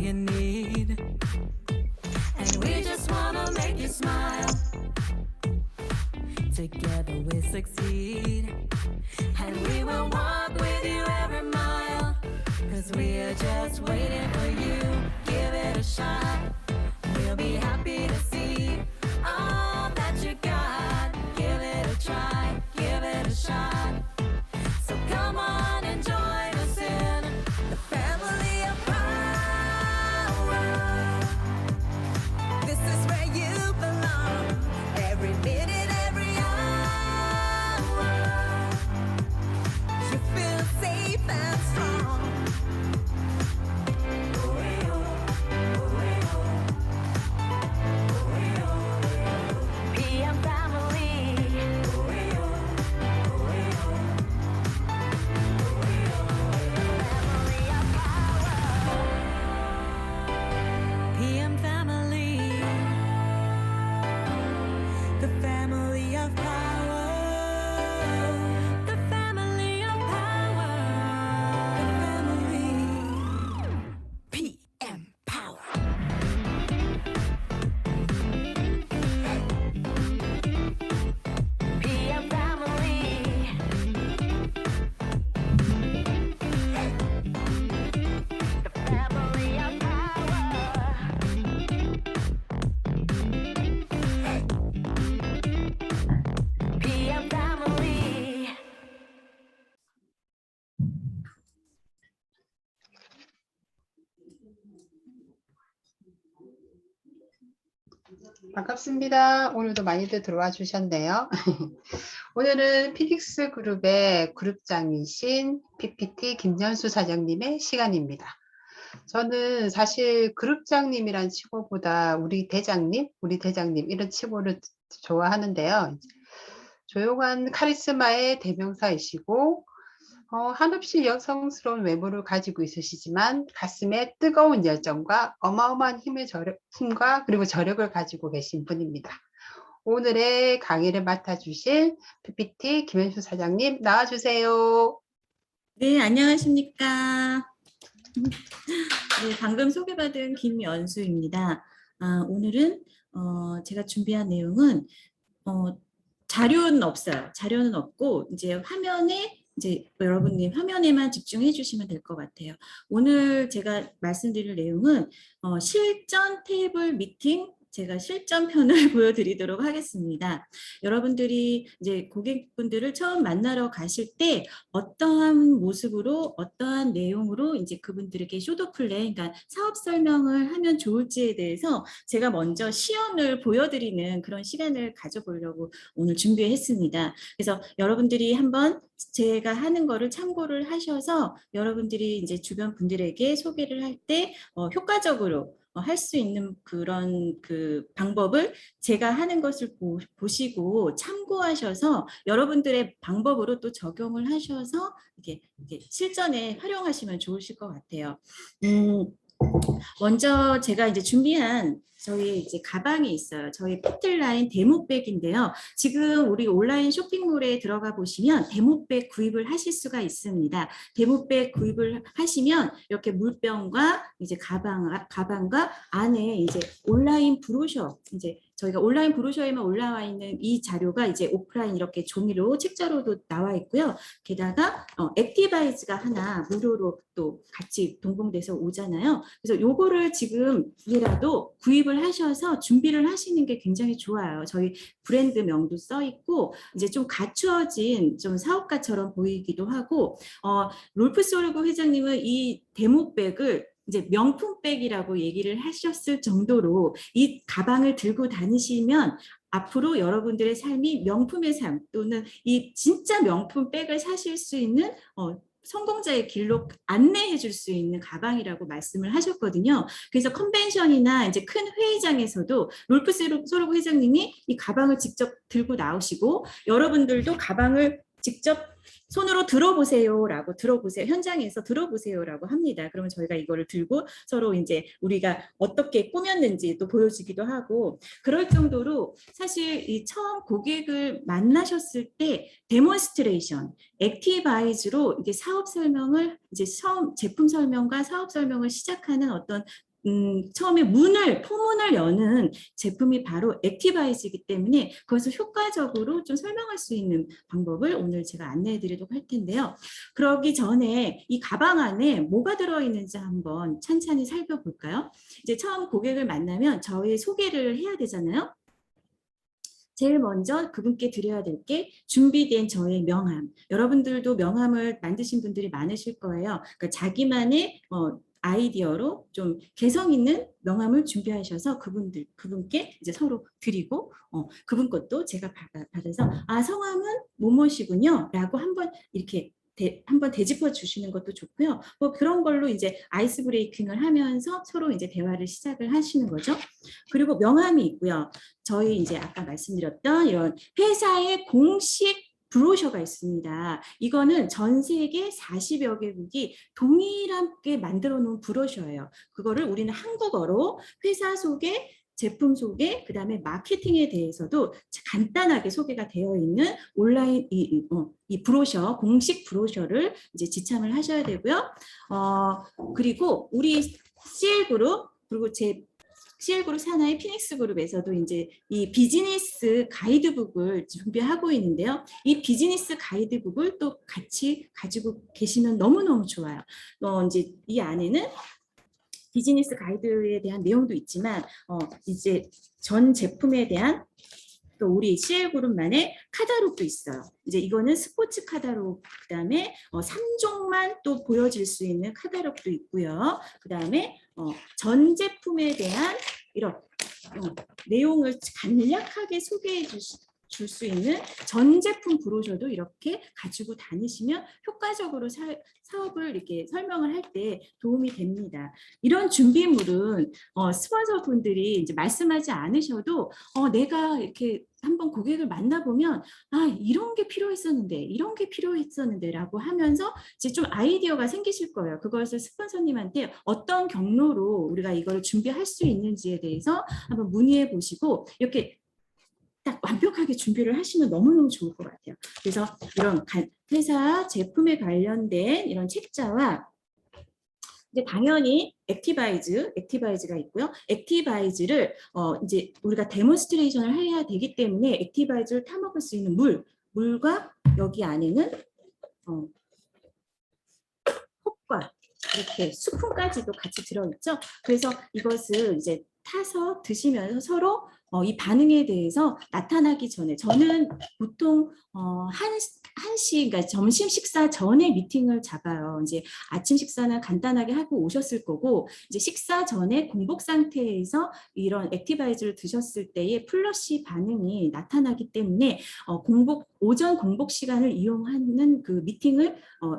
you need. And we just wanna make you smile. Together we succeed. And we will walk with you every mile. 'Cause we are just waiting for you. Give it a shot. We'll be happy to see all that you got. Give it a try. Give it a shot. So come on and join us in the family of power. This is where you belong. Every minute, every hour. You feel safe and strong. PM family. PM family, the family of power, the family of power, the family. PM power. PM family. The family of power. PM family. 반갑습니다. 오늘도 많이들 들어와 주셨네요. 오늘은 피닉스 그룹의 그룹장이신 PPT 김연수 사장님의 시간입니다. 저는 사실 그룹장님이란 칭호보다 우리 대장님 이런 칭호를 좋아하는데요. 조용한 카리스마의 대명사이시고 한없이 여성스러운 외모를 가지고 있으시지만 가슴에 뜨거운 열정과 어마어마한 힘과 그리고 저력을 가지고 계신 분입니다. 오늘의 강의를 맡아주실 PPT 김현수 사장님 나와주세요. 네, 안녕하십니까. 네, 방금 소개받은 김연수입니다. 오늘은 제가 준비한 내용은 자료는 없어요. 자료는 없고 이제 여러분님 화면에만 집중해 주시면 될 것 같아요. 오늘 제가 말씀드릴 내용은 실전 테이블 미팅 제가 실전편을 보여드리도록 하겠습니다. 여러분들이 이제 고객분들을 처음 만나러 가실 때 어떠한 모습으로 어떠한 내용으로 이제 그분들에게 쇼도 플레이, 그러니까 사업 설명을 하면 좋을지에 대해서 제가 먼저 시연을 보여드리는 그런 시간을 가져보려고 오늘 준비했습니다. 그래서 여러분들이 한번 제가 하는 거를 참고를 하셔서 여러분들이 이제 주변 분들에게 소개를 할 때 효과적으로 할 수 있는 그런 방법을 제가 하는 것을 보시고 참고하셔서 여러분들의 방법으로 또 적용을 하셔서 이렇게 실전에 활용하시면 좋으실 것 같아요. 먼저 제가 이제 준비한 저희 이제 가방이 있어요. 저희 포틀라인 데모백인데요. 지금 우리 온라인 쇼핑몰에 들어가 보시면 데모백 구입을 하실 수가 있습니다. 데모백 구입을 하시면 이렇게 물병과 이제 가방과 안에 이제 온라인 브로셔, 이제 저희가 온라인 브로셔에만 올라와 있는 이 자료가 이제 오프라인 이렇게 종이로 책자로도 나와 있고요. 게다가 액티바이즈가 하나 무료로 또 같이 동봉돼서 오잖아요. 그래서 요거를 지금이라도 구입을 하셔서 준비를 하시는 게 굉장히 좋아요. 저희 브랜드명도 써 있고 이제 좀 갖추어진 좀 사업가처럼 보이기도 하고 롤프솔고 회장님은 이 데모백을 이제 명품백이라고 얘기를 하셨을 정도로 이 가방을 들고 다니시면 앞으로 여러분들의 삶이 명품의 삶 또는 이 진짜 명품백을 사실 수 있는 성공자의 길로 안내해 줄 수 있는 가방이라고 말씀을 하셨거든요. 그래서 컨벤션이나 이제 큰 회의장에서도 롤프 소르고 회장님이 이 가방을 직접 들고 나오시고 여러분들도 가방을 직접 손으로 들어보세요라고 현장에서 들어보세요라고 합니다. 그러면 저희가 이거를 들고 서로 이제 우리가 어떻게 꾸몄는지 또 보여주기도 하고 그럴 정도로 사실 이 처음 고객을 만나셨을 때 데몬스트레이션, 액티바이즈로 이게 사업 설명을 이제 처음 제품 설명과 사업 설명을 시작하는 어떤 처음에 포문을 여는 제품이 바로 액티바이즈이기 때문에 그것을 효과적으로 좀 설명할 수 있는 방법을 오늘 제가 안내해 드리도록 할 텐데요. 그러기 전에 이 가방 안에 뭐가 들어있는지 한번 찬찬히 살펴볼까요? 이제 처음 고객을 만나면 저희 소개를 해야 되잖아요. 제일 먼저 그분께 드려야 될 게 준비된 저의 명함. 여러분들도 명함을 만드신 분들이 많으실 거예요. 그러니까 자기만의 아이디어로 좀 개성 있는 명함을 준비하셔서 그분께 이제 서로 드리고 그분 것도 제가 받아서 성함은 뭐뭐시군요 라고 한번 이렇게 한번 되짚어 주시는 것도 좋고요. 뭐 그런 걸로 이제 아이스 브레이킹을 하면서 서로 이제 대화를 시작을 하시는 거죠. 그리고 명함이 있고요. 저희 이제 아까 말씀드렸던 이런 회사의 공식 브로셔가 있습니다. 이거는 전 세계 40여 개국이 동일하게 만들어 놓은 브로셔예요. 그거를 우리는 한국어로 회사 소개, 제품 소개, 그다음에 마케팅에 대해서도 간단하게 소개가 되어 있는 온라인 이 브로셔, 공식 브로셔를 이제 지참을 하셔야 되고요. 그리고 우리 CL그룹 그리고 제 CL그룹 산하의 피닉스그룹에서도 이제 이 비즈니스 가이드북을 준비하고 있는데요. 이 비즈니스 가이드북을 또 같이 가지고 계시면 너무너무 좋아요. 이제 이 안에는 비즈니스 가이드에 대한 내용도 있지만 이제 전 제품에 대한 또 우리 CL그룹만의 카다록도 있어요. 이제 이거는 스포츠 카다록, 그다음에 3종만 또 보여질 수 있는 카다록도 있고요. 그다음에 전 제품에 대한 이런 내용을 간략하게 소개해 줄 수 있는 전 제품 브로셔도 이렇게 가지고 다니시면 효과적으로 사업을 이렇게 설명을 할 때 도움이 됩니다. 이런 준비물은 스폰서 분들이 이제 말씀하지 않으셔도 내가 이렇게 한번 고객을 만나보면 이런 게 필요했었는데 이런 게 필요했었는데 라고 하면서 이제 좀 아이디어가 생기실 거예요. 그것을 스폰서님한테 어떤 경로로 우리가 이걸 준비할 수 있는지에 대해서 한번 문의해 보시고 이렇게 딱 완벽하게 준비를 하시면 너무너무 좋을 것 같아요. 그래서 이런 회사 제품에 관련된 이런 책자와 이제 당연히 액티바이즈가 있고요. 액티바이즈를 이제 우리가 데몬스트레이션을 해야 되기 때문에 액티바이즈를 타먹을 수 있는 물과 여기 안에는 홉과 이렇게 수품까지도 같이 들어있죠. 그래서 이것을 이제 타서 드시면서 서로 이 반응에 대해서 나타나기 전에 저는 보통 1시, 그러니까 점심 식사 전에 미팅을 잡아요. 이제 아침 식사는 간단하게 하고 오셨을 거고 이제 식사 전에 공복 상태에서 이런 액티바이즈를 드셨을 때의 플러시 반응이 나타나기 때문에 오전 공복 시간을 이용하는 그 미팅을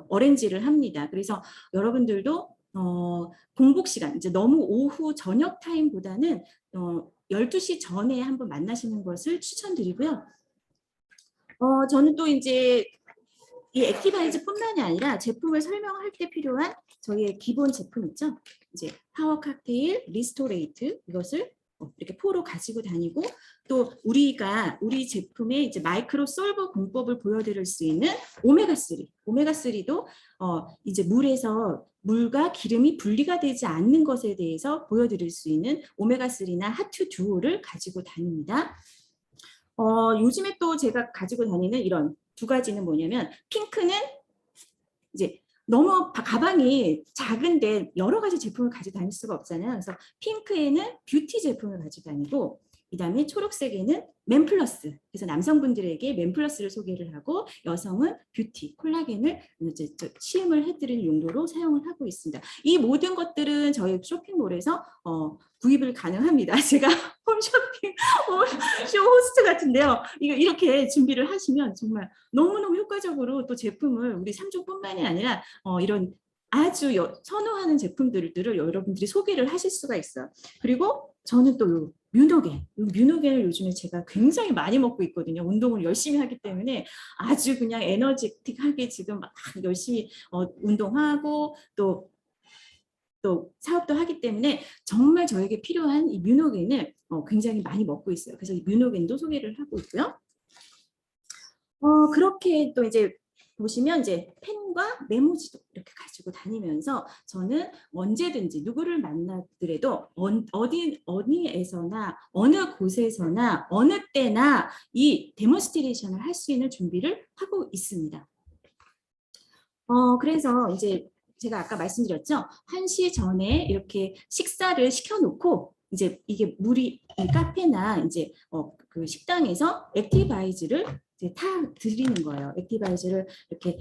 어레인지를 합니다. 그래서 여러분들도 공복 시간, 이제 너무 오후 저녁 타임보다는 12시 전에 한번 만나시는 것을 추천드리고요. 저는 또 이제 이 액티바이즈뿐만이 아니라 제품을 설명할 때 필요한 저희의 기본 제품 있죠. 이제 파워 칵테일, 리스토레이트 이것을 이렇게 포로 가지고 다니고 또 우리 제품의 이제 마이크로 솔버 공법을 보여드릴 수 있는 오메가3도 이제 물과 기름이 분리가 되지 않는 것에 대해서 보여드릴 수 있는 오메가3나 하투 듀오를 가지고 다닙니다. 요즘에 또 제가 가지고 다니는 이런 두 가지는 뭐냐면 핑크는 이제 너무 가방이 작은데 여러 가지 제품을 가지고 다닐 수가 없잖아요. 그래서 핑크에는 뷰티 제품을 가지고 다니고 그다음에 초록색에는 맨플러스. 그래서 남성분들에게 맨플러스를 소개를 하고 여성은 뷰티, 콜라겐을 이제 시음을 해드리는 용도로 사용을 하고 있습니다. 이 모든 것들은 저희 쇼핑몰에서 구입을 가능합니다. 제가 홈쇼핑 쇼 호스트 같은데요. 이렇게 준비를 하시면 정말 너무너무 효과적으로 또 제품을 우리 3종뿐만이 아니라 이런 아주 선호하는 제품들을 여러분들이 소개를 하실 수가 있어요. 그리고 저는 또 뮤노겐을 요즘에 제가 굉장히 많이 먹고 있거든요. 운동을 열심히 하기 때문에 아주 그냥 에너지틱하게 지금 막 열심히 운동하고 또 사업도 하기 때문에 정말 저에게 필요한 이 뮤노겐을 굉장히 많이 먹고 있어요. 그래서 이 뮤노겐도 소개를 하고 있고요. 그렇게 또 이제 보시면 이제 펜과 메모지도 이렇게 가지고 다니면서 저는 언제든지 누구를 만나더라도 어디에서나 어느 곳에서나 어느 때나 이 데몬스트레이션을 할 수 있는 준비를 하고 있습니다. 그래서 이제 제가 아까 말씀드렸죠. 1시 전에 이렇게 식사를 시켜놓고 이제 이게 이 카페나 이제 그 식당에서 액티바이즈를 이제 다 드리는 거예요. 액티바이즈를 이렇게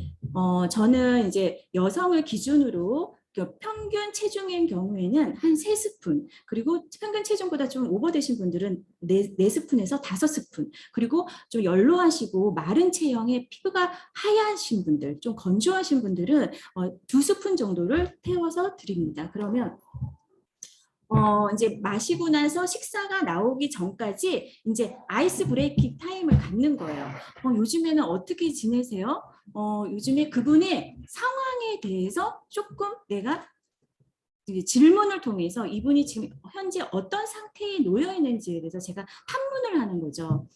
저는 이제 여성을 기준으로 평균 체중인 경우에는 한 3스푼, 그리고 평균 체중보다 좀 오버되신 분들은 4스푼에서 5스푼, 그리고 좀 연로하시고 마른 체형의 피부가 하얀신 분들, 좀 건조하신 분들은 2스푼 정도를 태워서 드립니다. 그러면 이제 마시고 나서 식사가 나오기 전까지 이제 아이스 브레이킹 타임을 갖는 거예요. 요즘에는 어떻게 지내세요? 요즘에 그분의 상황에 대해서 조금 내가 질문을 통해서 이분이 지금 현재 어떤 상태에 놓여 있는지에 대해서 제가 탐문을 하는 거죠.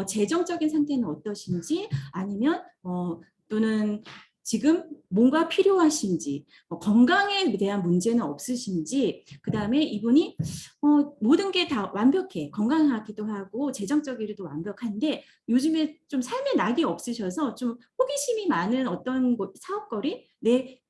재정적인 상태는 어떠신지, 아니면 또는 지금 뭔가 필요하신지, 건강에 대한 문제는 없으신지, 그 다음에 이분이 모든 게 다 완벽해, 건강하기도 하고 재정적으로도 완벽한데 요즘에 좀 삶의 낙이 없으셔서 좀 호기심이 많은 어떤 사업거리, 내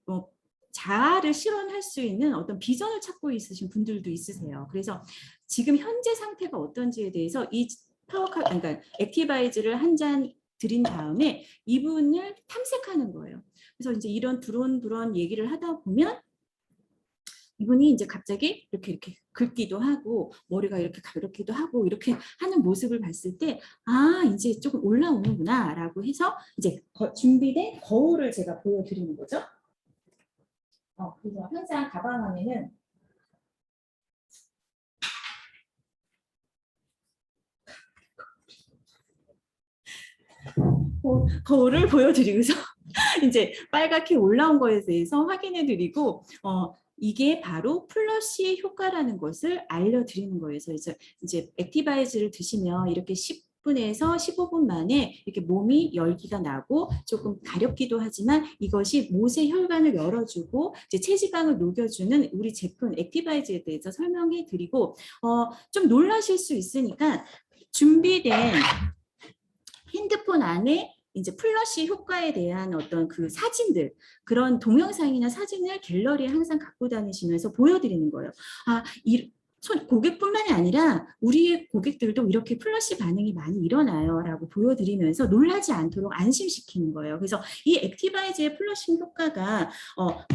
자아를 실현할 수 있는 어떤 비전을 찾고 있으신 분들도 있으세요. 그래서 지금 현재 상태가 어떤지에 대해서 이 그러니까 액티바이즈를 한 잔 드린 다음에 이분을 탐색하는 거예요. 그래서 이제 이런 두런두런 얘기를 하다 보면 이분이 이제 갑자기 이렇게 긁기도 하고 머리가 이렇게 가볍기도 하고 이렇게 하는 모습을 봤을 때 이제 조금 올라오는구나 라고 해서 이제 준비된 거울을 제가 보여드리는 거죠. 그래서 항상 가방 안에는 거울을 보여드리고서 이제 빨갛게 올라온 거에 대해서 확인해드리고 이게 바로 플러시 효과라는 것을 알려드리는 거예요. 그래서 이제 액티바이즈를 드시면 이렇게 10분에서 15분 만에 이렇게 몸이 열기가 나고 조금 가렵기도 하지만 이것이 못의 혈관을 열어주고 이제 체지방을 녹여주는 우리 제품 액티바이즈에 대해서 설명해드리고 좀 놀라실 수 있으니까 준비된 핸드폰 안에 이제 플러시 효과에 대한 어떤 그 사진들, 그런 동영상이나 사진을 갤러리에 항상 갖고 다니시면서 보여드리는 거예요. 고객뿐만이 아니라 우리의 고객들도 이렇게 플러시 반응이 많이 일어나요 라고 보여드리면서 놀라지 않도록 안심시키는 거예요. 그래서 이 액티바이즈의 플러시 효과가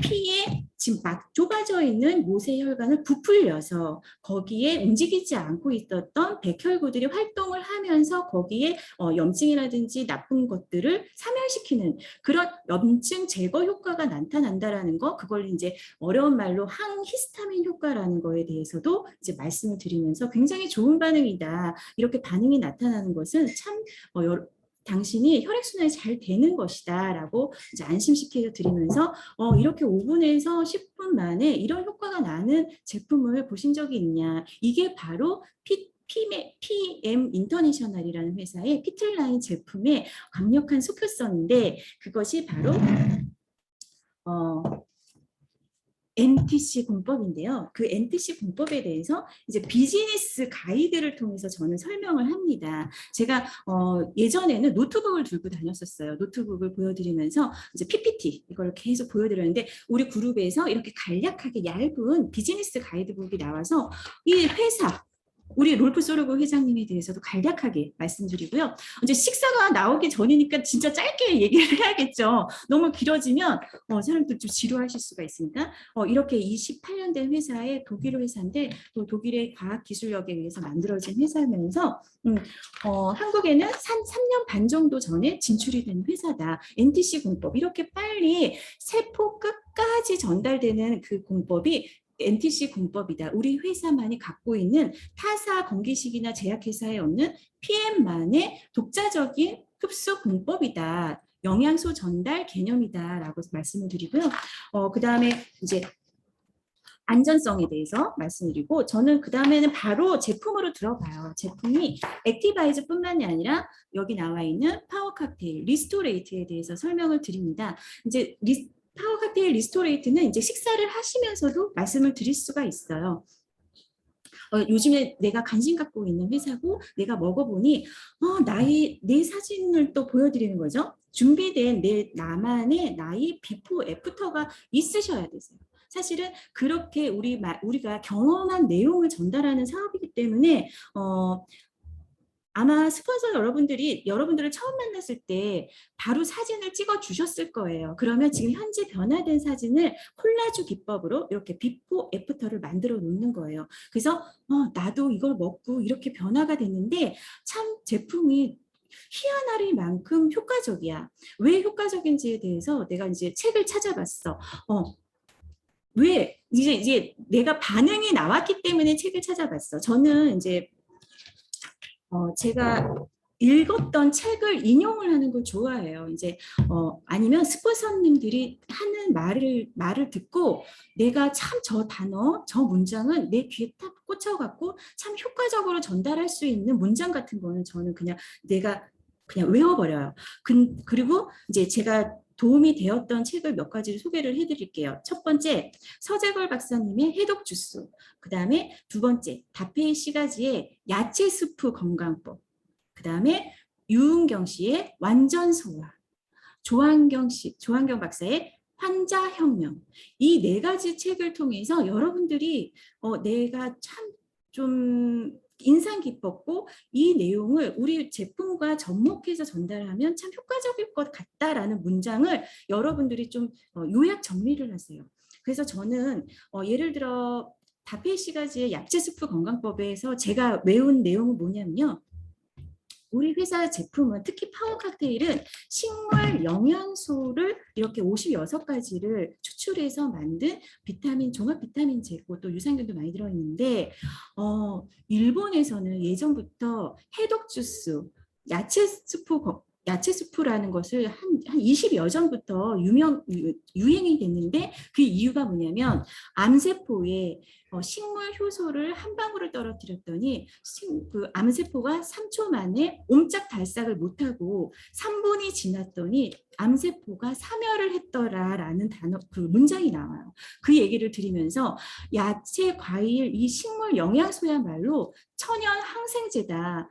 피에 지금 막 좁아져 있는 모세 혈관을 부풀려서 거기에 움직이지 않고 있었던 백혈구들이 활동을 하면서 거기에 염증이라든지 나쁜 것들을 사멸시키는 그런 염증 제거 효과가 나타난다라는 거, 그걸 이제 어려운 말로 항히스타민 효과라는 거에 대해서도 이제 말씀을 드리면서 굉장히 좋은 반응이다. 이렇게 반응이 나타나는 것은 참 당신이 혈액순환이 잘 되는 것이다 라고 이제 안심시켜 드리면서 이렇게 5분에서 10분 만에 이런 효과가 나는 제품을 보신 적이 있냐. 이게 바로 PM 인터내셔널이라는 회사의 피틀라인 제품의 강력한 속효성인데 그것이 바로 NTC 공법인데요. 그 NTC 공법에 대해서 이제 비즈니스 가이드를 통해서 저는 설명을 합니다. 제가 예전에는 노트북을 들고 다녔었어요. 노트북을 보여드리면서 이제 PPT 이걸 계속 보여드렸는데 우리 그룹에서 이렇게 간략하게 얇은 비즈니스 가이드북이 나와서 이 회사 우리 롤프 소르고 회장님에 대해서도 간략하게 말씀드리고요. 이제 식사가 나오기 전이니까 진짜 짧게 얘기를 해야겠죠. 너무 길어지면 사람들 좀 지루하실 수가 있으니까 이렇게 28년 된 회사의 독일 회사인데 또 독일의 과학기술력에 의해서 만들어진 회사면서 한국에는 3년 반 정도 전에 진출이 된 회사다. NTC 공법 이렇게 빨리 세포 끝까지 전달되는 그 공법이 NTC 공법이다. 우리 회사만이 갖고 있는 타사 건기식이나 제약회사에 없는 PM만의 독자적인 흡수 공법이다. 영양소 전달 개념이다 라고 말씀을 드리고요. 그 다음에 이제 안전성에 대해서 말씀드리고 저는 그 다음에는 바로 제품으로 들어가요. 제품이 액티바이즈뿐만이 아니라 여기 나와 있는 파워 파워 칵테일 리스토레이트에 대해서 설명을 드립니다. 이제 파워 칵테일 리스토레이트는 이제 식사를 하시면서도 말씀을 드릴 수가 있어요. 요즘에 내가 관심 갖고 있는 회사고 내가 먹어보니 내 사진을 또 보여드리는 거죠. 준비된 나만의 나의 비포 애프터가 있으셔야 되세요. 사실은 그렇게 우리가 경험한 내용을 전달하는 사업이기 때문에 아마 스폰서 여러분들을 처음 만났을 때 바로 사진을 찍어 주셨을 거예요. 그러면 지금 현재 변화된 사진을 콜라주 기법으로 이렇게 비포 애프터를 만들어 놓는 거예요. 그래서 나도 이걸 먹고 이렇게 변화가 됐는데 참 제품이 희한하리만큼 효과적이야. 왜 효과적인지에 대해서 내가 이제 책을 찾아봤어. 왜 이제 내가 반응이 나왔기 때문에 책을 찾아봤어. 저는 이제 제가 읽었던 책을 인용을 하는 걸 좋아해요. 이제 아니면 스폰서님들이 하는 말을 듣고 내가 참 저 단어, 저 문장은 내 귀에 딱 꽂혀갖고 참 효과적으로 전달할 수 있는 문장 같은 거는 저는 내가 그냥 외워버려요. 그리고 이제 제가 도움이 되었던 책을 몇 가지를 소개를 해드릴게요. 첫 번째, 서재걸 박사님의 해독 주스. 그 다음에 두 번째, 다페이 시가지의 야채 스프 건강법. 그 다음에 유은경 씨의 완전 소화. 조한경 박사의 환자혁명. 이 네 가지 책을 통해서 여러분들이 내가 참 좀 인상 깊었고 이 내용을 우리 제품과 접목해서 전달하면 참 효과적일 것 같다라는 문장을 여러분들이 좀 요약 정리를 하세요. 그래서 저는 예를 들어 다페이 시가지의 야채 스프 건강법에서 제가 외운 내용은 뭐냐면요. 우리 회사 제품은 특히 파워 칵테일은 식물 영양소를 이렇게 56가지를 추출해서 만든 종합 비타민제고 또 유산균도 많이 들어있는데 일본에서는 예전부터 해독 주스, 야채 스프라는 것을 한 20여 전부터 유행이 됐는데 그 이유가 뭐냐면 암세포에 식물 효소를 한 방울을 떨어뜨렸더니 그 암세포가 3초 만에 옴짝달싹을 못하고 3분이 지났더니 암세포가 사멸을 했더라라는 그 문장이 나와요. 그 얘기를 드리면서 야채, 과일, 이 식물 영양소야말로 천연 항생제다.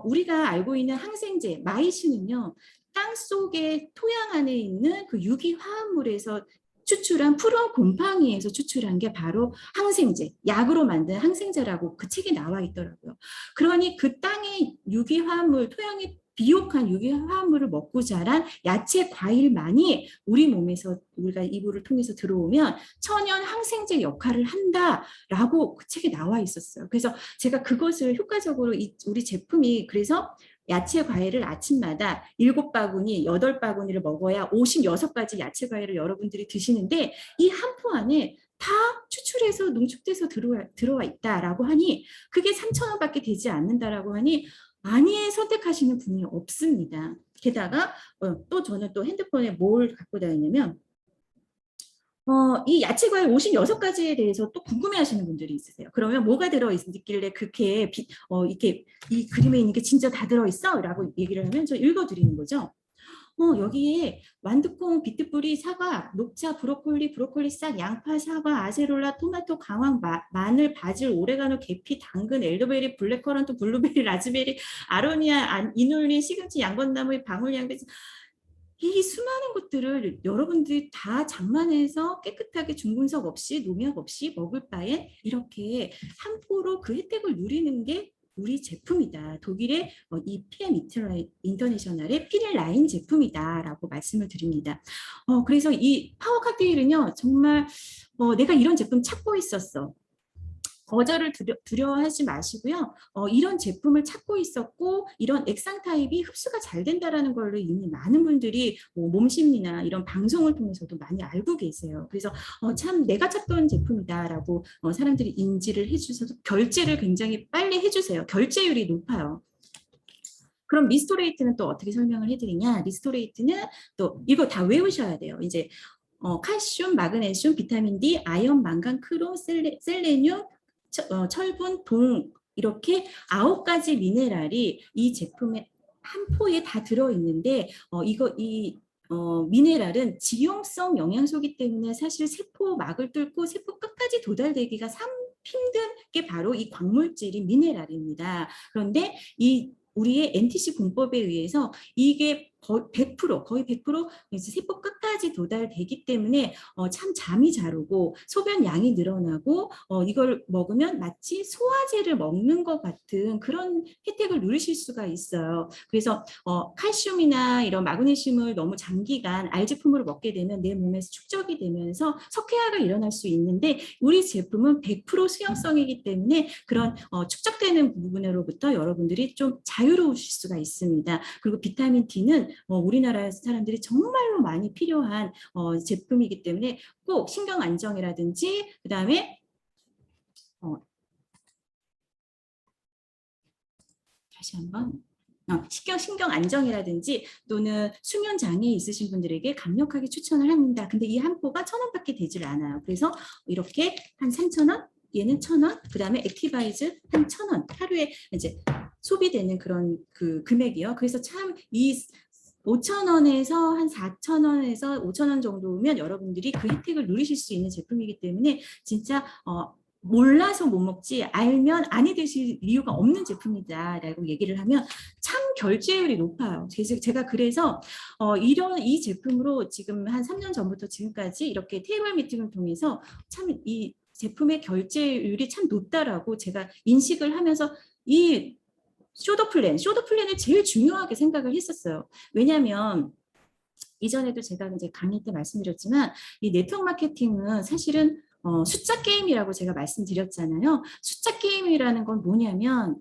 우리가 알고 있는 항생제, 마이신은요. 땅 속에 토양 안에 있는 그 유기화합물에서 추출한 푸른 곰팡이에서 추출한 게 바로 항생제, 약으로 만든 항생제라고 그 책에 나와 있더라고요. 그러니 그 땅의 유기화합물, 토양이 비옥한 유기화합물을 먹고 자란 야채, 과일만이 우리 몸에서 우리가 이불을 통해서 들어오면 천연 항생제 역할을 한다라고 그 책에 나와 있었어요. 그래서 제가 그것을 효과적으로 우리 제품이 그래서 야채 과일을 아침마다 7바구니, 8바구니를 먹어야 56가지 야채 과일을 여러분들이 드시는데 이 한 포 안에 다 추출해서 농축돼서 들어와 있다라고 하니 그게 3,000원밖에 되지 않는다라고 하니 많이 선택하시는 분이 없습니다. 게다가 또 저는 또 핸드폰에 뭘 갖고 다니냐면 이 야채 과일 56가지에 대해서 또 궁금해하시는 분들이 있으세요. 그러면 뭐가 들어있길래 그렇게 이렇게 이 그림에 있는 게 진짜 다 들어있어? 라고 얘기를 하면 저 읽어드리는 거죠. 여기에 완두콩, 비트뿌리, 사과, 녹차, 브로콜리 싹, 양파, 사과, 아세롤라, 토마토, 강황, 마늘, 바질, 오레가노, 계피, 당근, 엘더베리, 블랙커런트, 블루베리, 라즈베리, 아로니아, 이눌린, 시금치, 양건나무, 방울, 양배추 이 수많은 것들을 여러분들이 다 장만해서 깨끗하게 중분석 없이 농약 없이 먹을 바에 이렇게 한 포로 그 혜택을 누리는 게 우리 제품이다. 독일의 이 PM 인터내셔널의 피렐 라인 제품이다라고 말씀을 드립니다. 그래서 이 파워 칵테일은요 정말 내가 이런 제품 찾고 있었어. 거절을 두려워하지 마시고요. 이런 제품을 찾고 있었고 이런 액상 타입이 흡수가 잘 된다라는 걸로 이미 많은 분들이 몸심리나 이런 방송을 통해서도 많이 알고 계세요. 그래서 참 내가 찾던 제품이다라고 사람들이 인지를 해주셔서 결제를 굉장히 빨리 해주세요. 결제율이 높아요. 그럼 리스토레이트는 또 어떻게 설명을 해드리냐? 리스토레이트는 또 이거 다 외우셔야 돼요. 이제 칼슘, 마그네슘, 비타민 D, 아연, 망간, 크롬, 셀레늄, 철분, 동 이렇게 9가지 미네랄이 이 제품에 한 포에 다 들어있는데 미네랄은 지용성 영양소이기 때문에 사실 세포막을 뚫고 세포 끝까지 도달되기가 참 힘든 게 바로 이 광물질인 미네랄입니다. 그런데 우리의 NTC 공법에 의해서 이게 거의 100% 이제 세포 끝까지 도달되기 때문에 참 잠이 잘 오고 소변 양이 늘어나고 이걸 먹으면 마치 소화제를 먹는 것 같은 그런 혜택을 누리실 수가 있어요. 그래서 칼슘이나 이런 마그네슘을 너무 장기간 알제품으로 먹게 되면 내 몸에서 축적이 되면서 석회화가 일어날 수 있는데 우리 제품은 100% 수용성이기 때문에 그런 축적되는 부분으로부터 여러분들이 좀 자유로우실 수가 있습니다. 그리고 비타민 D는 우리나라 사람들이 정말로 많이 필요한 제품이기 때문에 꼭 신경 안정이라든지 그다음에 다시 한번 신경 안정이라든지 또는 수면 장애 있으신 분들에게 강력하게 추천을 합니다. 근데 이 한 포가 1,000원밖에 되질 않아요. 그래서 이렇게 한 3,000원, 얘는 1,000원, 그다음에 액티바이즈 한 1,000원 하루에 이제 소비되는 그런 그 금액이요. 그래서 참 이 5,000원에서 한 4,000원에서 5,000원 정도면 여러분들이 그 혜택을 누리실 수 있는 제품이기 때문에 진짜 몰라서 못 먹지 알면 안 드실 이유가 없는 제품이다라고 얘기를 하면 참 결제율이 높아요. 제가 그래서 이 제품으로 지금 한 3년 전부터 지금까지 이렇게 테이블 미팅을 통해서 참 이 제품의 결제율이 참 높다라고 제가 인식을 하면서 이 쇼더 플랜을 제일 중요하게 생각을 했었어요. 왜냐하면 이전에도 제가 이제 강의 때 말씀드렸지만 이 네트워크 마케팅은 사실은 숫자 게임이라고 제가 말씀드렸잖아요. 숫자 게임이라는 건 뭐냐면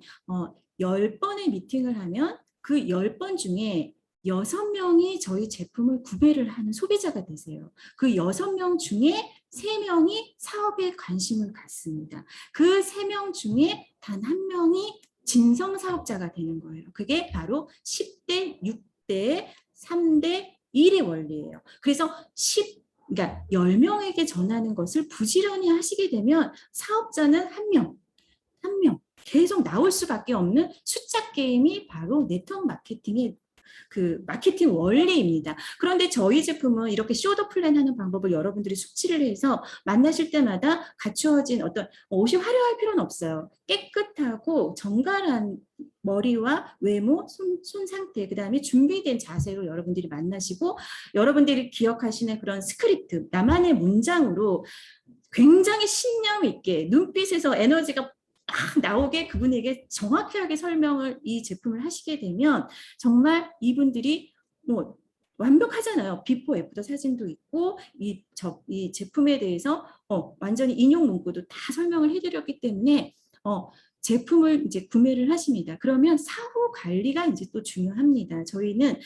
10번의 미팅을 하면 그 10번 중에 6명이 저희 제품을 구매를 하는 소비자가 되세요. 그 6명 중에 3명이 사업에 관심을 갖습니다. 그 3명 중에 단 1명이 진성 사업자가 되는 거예요. 그게 바로 10대 6대 3대 1의 원리예요. 그래서 그러니까 10명에게 전하는 것을 부지런히 하시게 되면 사업자는 한 명 계속 나올 수밖에 없는 숫자 게임이 바로 네트워크 마케팅의 그 마케팅 원리입니다. 그런데 저희 제품은 이렇게 쇼더 플랜하는 방법을 여러분들이 숙지를 해서 만나실 때마다 갖추어진 어떤 옷이 화려할 필요는 없어요. 깨끗하고 정갈한 머리와 외모, 손 상태, 그 다음에 준비된 자세로 여러분들이 만나시고 여러분들이 기억하시는 그런 스크립트, 나만의 문장으로 굉장히 신념 있게 눈빛에서 에너지가 딱 나오게 그분에게 정확하게 설명을 이 제품을 하시게 되면 정말 이분들이 뭐 완벽하잖아요. 비포 애프터 사진도 있고 이 제품에 대해서 완전히 인용 문구도 다 설명을 해드렸기 때문에 제품을 이제 구매를 하십니다. 그러면 사후 관리가 이제 또 중요합니다. 저희는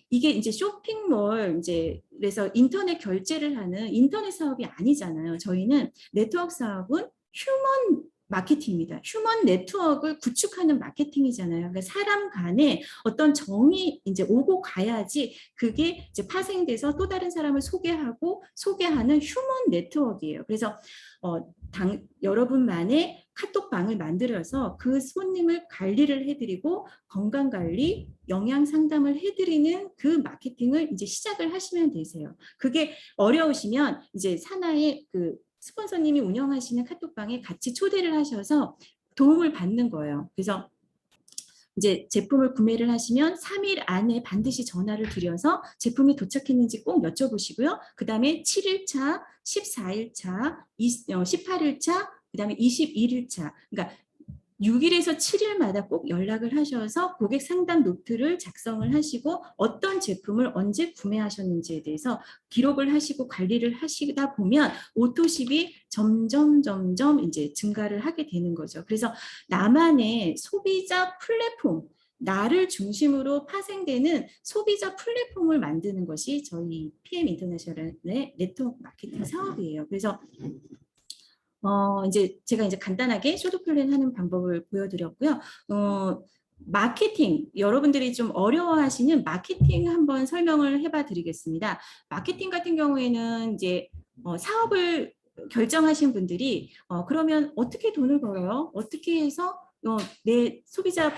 이게 이제 쇼핑몰 이제 그래서 인터넷 결제를 하는 인터넷 사업이 아니잖아요. 저희는 네트워크 사업은 휴먼 마케팅입니다. 휴먼 네트워크를 구축하는 마케팅이잖아요. 그러니까 사람 간에 어떤 정이 이제 오고 가야지 그게 이제 파생돼서 또 다른 사람을 소개하고 소개하는 휴먼 네트워크예요. 그래서 여러분만의 카톡방을 만들어서 그 손님을 관리를 해드리고 건강관리, 영양 상담을 해드리는 그 마케팅을 이제 시작을 하시면 되세요. 그게 어려우시면 이제 사나의 그 스폰서님이 운영하시는 카톡방에 같이 초대를 하셔서 도움을 받는 거예요. 그래서 이제 제품을 구매를 하시면 3일 안에 반드시 전화를 드려서 제품이 도착했는지 꼭 여쭤보시고요. 그 다음에 7일차, 14일차, 18일차, 그 다음에 21일차. 그러니까 6일에서 7일마다 꼭 연락을 하셔서 고객 상담 노트를 작성을 하시고 어떤 제품을 언제 구매하셨는지에 대해서 기록을 하시고 관리를 하시다 보면 오토십이 점점 이제 증가를 하게 되는 거죠. 그래서 나만의 소비자 플랫폼, 나를 중심으로 파생되는 소비자 플랫폼을 만드는 것이 저희 PM 인터내셔널의 네트워크 마케팅 사업이에요. 그래서 이제 제가 이제 간단하게 쇼도 플랜 하는 방법을 보여드렸고요. 마케팅, 여러분들이 좀 어려워하시는 마케팅 한번 설명을 해봐 드리겠습니다. 마케팅 같은 경우에는 이제 사업을 결정하신 분들이 그러면 어떻게 돈을 벌어요? 어떻게 해서 내 소비자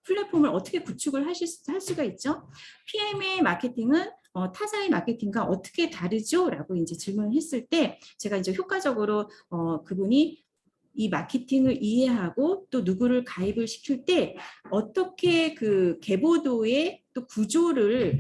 플랫폼을 어떻게 구축을 할 수가 있죠? PM의 마케팅은 타사의 마케팅과 어떻게 다르죠? 라고 이제 질문을 했을 때 제가 이제 효과적으로 그분이 이 마케팅을 이해하고 또 누구를 가입을 시킬 때 어떻게 그 계보도의 또 구조를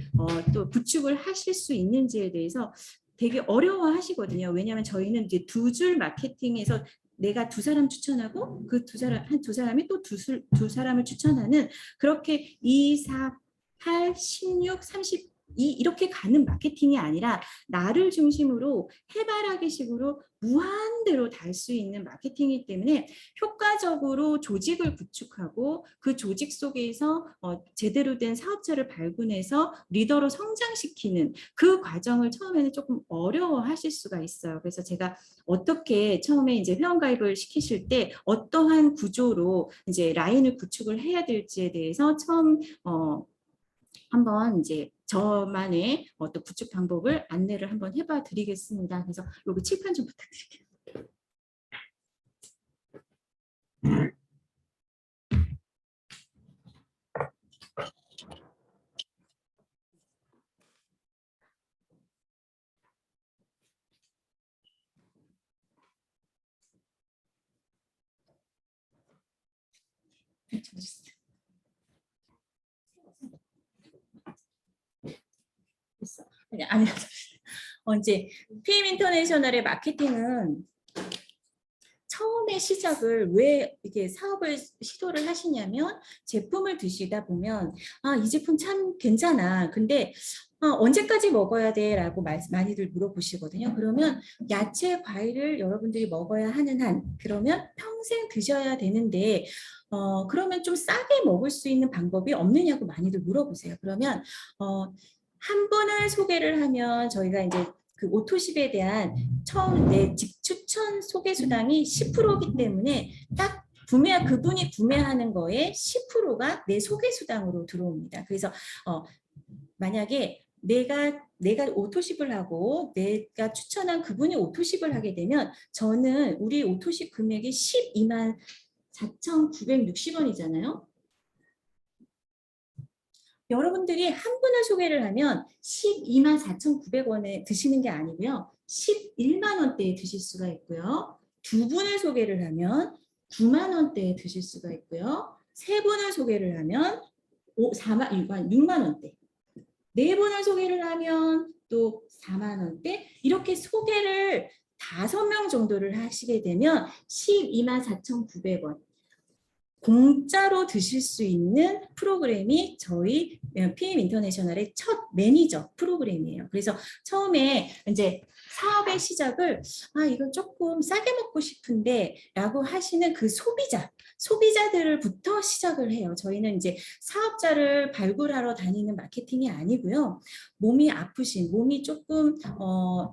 또 구축을 하실 수 있는지에 대해서 되게 어려워하시거든요. 왜냐하면 저희는 이제 두 줄 마케팅에서 내가 두 사람 추천하고 그 두 사람이 또 두 사람을 추천하는 그렇게 2, 4, 8, 16, 32 이렇게 가는 마케팅이 아니라 나를 중심으로 해바라기 식으로 무한대로 달 수 있는 마케팅이기 때문에 효과적으로 조직을 구축하고 그 조직 속에서 제대로 된 사업자를 발굴해서 리더로 성장시키는 그 과정을 처음에는 조금 어려워하실 수가 있어요. 그래서 제가 어떻게 처음에 이제 회원가입을 시키실 때 어떠한 구조로 이제 라인을 구축을 해야 될지에 대해서 처음 한번 이제 저만의 어떤 구축 방법을 안내를 한번 해봐 드리겠습니다. 그래서 여기 칠판 좀 부탁드릴게요. 아니, 이제 PM 인터내셔널의 마케팅은 처음에 시작을 왜 이게 사업을 시도를 하시냐면 제품을 드시다 보면 이 제품 참 괜찮아. 근데 언제까지 먹어야 돼? 라고 많이들 물어보시거든요. 그러면 야채, 과일을 여러분들이 먹어야 하는 한 그러면 평생 드셔야 되는데 그러면 좀 싸게 먹을 수 있는 방법이 없느냐고 많이들 물어보세요. 그러면 한 분을 소개를 하면 저희가 이제 그 오토십에 대한 처음 내 직추천 소개 수당이 10%이기 때문에 딱 그분이 구매하는 거에 10%가 내 소개 수당으로 들어옵니다. 그래서 만약에 내가 오토십을 하고 내가 추천한 그분이 오토십을 하게 되면 저는 우리 오토십 금액이 12만 4,960원이잖아요. 여러분들이 한 분을 소개를 하면 12만 4,900원에 드시는 게 아니고요. 11만 원대에 드실 수가 있고요. 두 분을 소개를 하면 9만 원대에 드실 수가 있고요. 세 분을 소개를 하면 6만 원대. 네 분을 소개를 하면 또 4만 원대. 이렇게 소개를 5명 정도를 하시게 되면 12만 4,900원. 공짜로 드실 수 있는 프로그램이 저희 PM 인터내셔널의 첫 매니저 프로그램이에요. 그래서 처음에 이제 사업의 시작을 이걸 조금 싸게 먹고 싶은데 라고 하시는 그 소비자들부터 시작을 해요. 저희는 이제 사업자를 발굴하러 다니는 마케팅이 아니고요. 몸이 아프신, 몸이 조금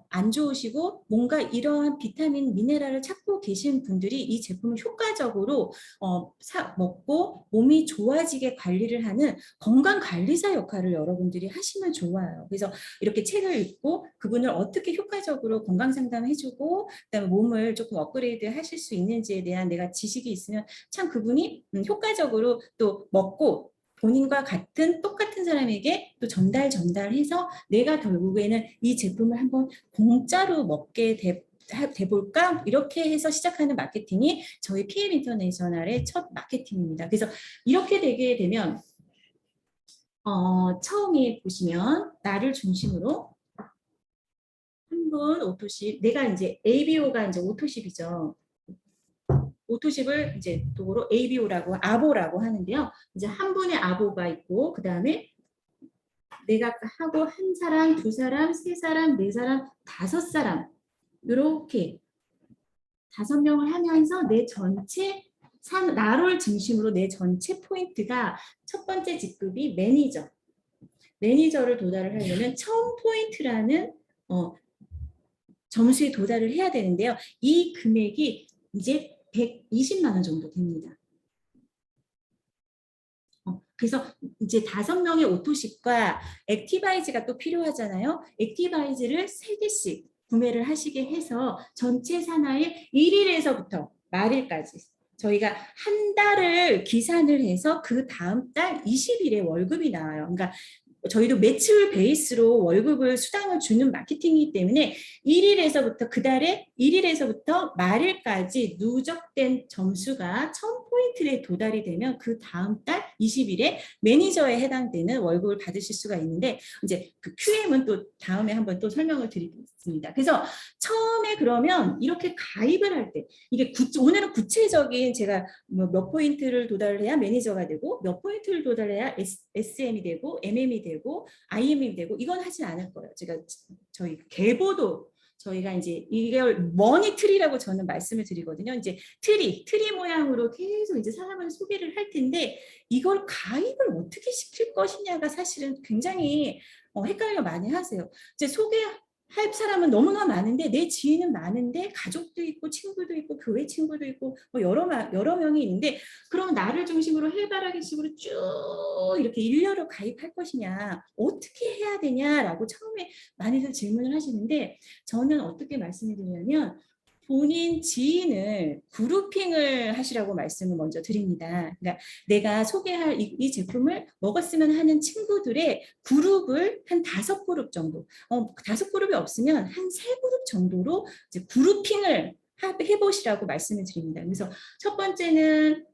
안 좋으시고 뭔가 이러한 비타민, 미네랄을 찾고 계신 분들이 이 제품을 효과적으로 먹고 몸이 좋아지게 관리를 하는 건강관리사 역할을 여러분들이 하시면 좋아요. 그래서 이렇게 책을 읽고 그분을 어떻게 효과적으로 건강상담해주고 그다음에 몸을 조금 업그레이드 하실 수 있는지에 대한 내가 지식이 있으면 참 그분이 효과적으로 또 먹고 본인과 똑같은 사람에게 또 전달해서 내가 결국에는 이 제품을 한번 공짜로 먹게 돼볼까? 이렇게 해서 시작하는 마케팅이 저희 PM 인터내셔널의 첫 마케팅입니다. 그래서 이렇게 되게 되면 처음에 보시면 나를 중심으로 한 분 오토십, 내가 이제 ABO가 이제 오토십이죠. 오토십을 이제 도구로 ABO라고 아보라고 하는데요. 이제 한 분의 아보가 있고 그 다음에 내가 하고 한 사람, 두 사람, 세 사람, 네 사람, 5사람 이렇게 5명을 하면서 내 전체 나를 중심으로 내 전체 포인트가 첫 번째 직급이 매니저를 도달을 하려면 1000포인트라는 점수에 도달을 해야 되는데요. 이 금액이 이제 120만 원 정도 됩니다. 그래서 이제 5명의 오토십과 액티바이즈가 또 필요하잖아요. 액티바이즈를 3개씩 구매를 하시게 해서 전체 산하의 1일에서부터 말일까지 저희가 한 달을 기산을 해서 그 다음 달 20일에 월급이 나와요. 그러니까 저희도 매출 베이스로 월급을 수당을 주는 마케팅이기 때문에 1일에서부터 그달에 1일에서부터 말일까지 누적된 점수가 1000포인트에 도달이 되면 그 다음 달 20일에 매니저에 해당되는 월급을 받으실 수가 있는데 이제 그 QM은 또 다음에 한번 또 설명을 드리겠습니다. 그래서 처음에 그러면 이렇게 가입을 할 때 이게 오늘은 구체적인 제가 몇 포인트를 도달해야 매니저가 되고 몇 포인트를 도달해야 SM이 되고 MM이 되고 IM이 되고 이건 하진 않을 거예요. 제가 저희 계보도 저희가 이제 이걸 머니트리라고 저는 말씀을 드리거든요. 이제 트리 모양으로 계속 이제 사람을 소개를 할 텐데 이걸 가입을 어떻게 시킬 것이냐가 사실은 굉장히 헷갈려 많이 하세요. 이제 소개할 사람은 너무나 많은데 내 지인은 많은데 가족도 있고 친구도 있고 교회 친구도 있고 뭐 여러 명이 있는데 그럼 나를 중심으로 해바라기 식으로 쭉 이렇게 일렬로 가입할 것이냐 어떻게 해야 되냐라고 처음에 많이들 질문을 하시는데 저는 어떻게 말씀을 드리냐면 본인 지인을 그룹핑을 하시라고 말씀을 먼저 드립니다. 그러니까 내가 소개할 이 제품을 먹었으면 하는 친구들의 그룹을 한 5그룹 정도, 5그룹이 없으면 한 3그룹 정도로 이제 그룹핑을 해보시라고 말씀을 드립니다. 그래서 첫 번째는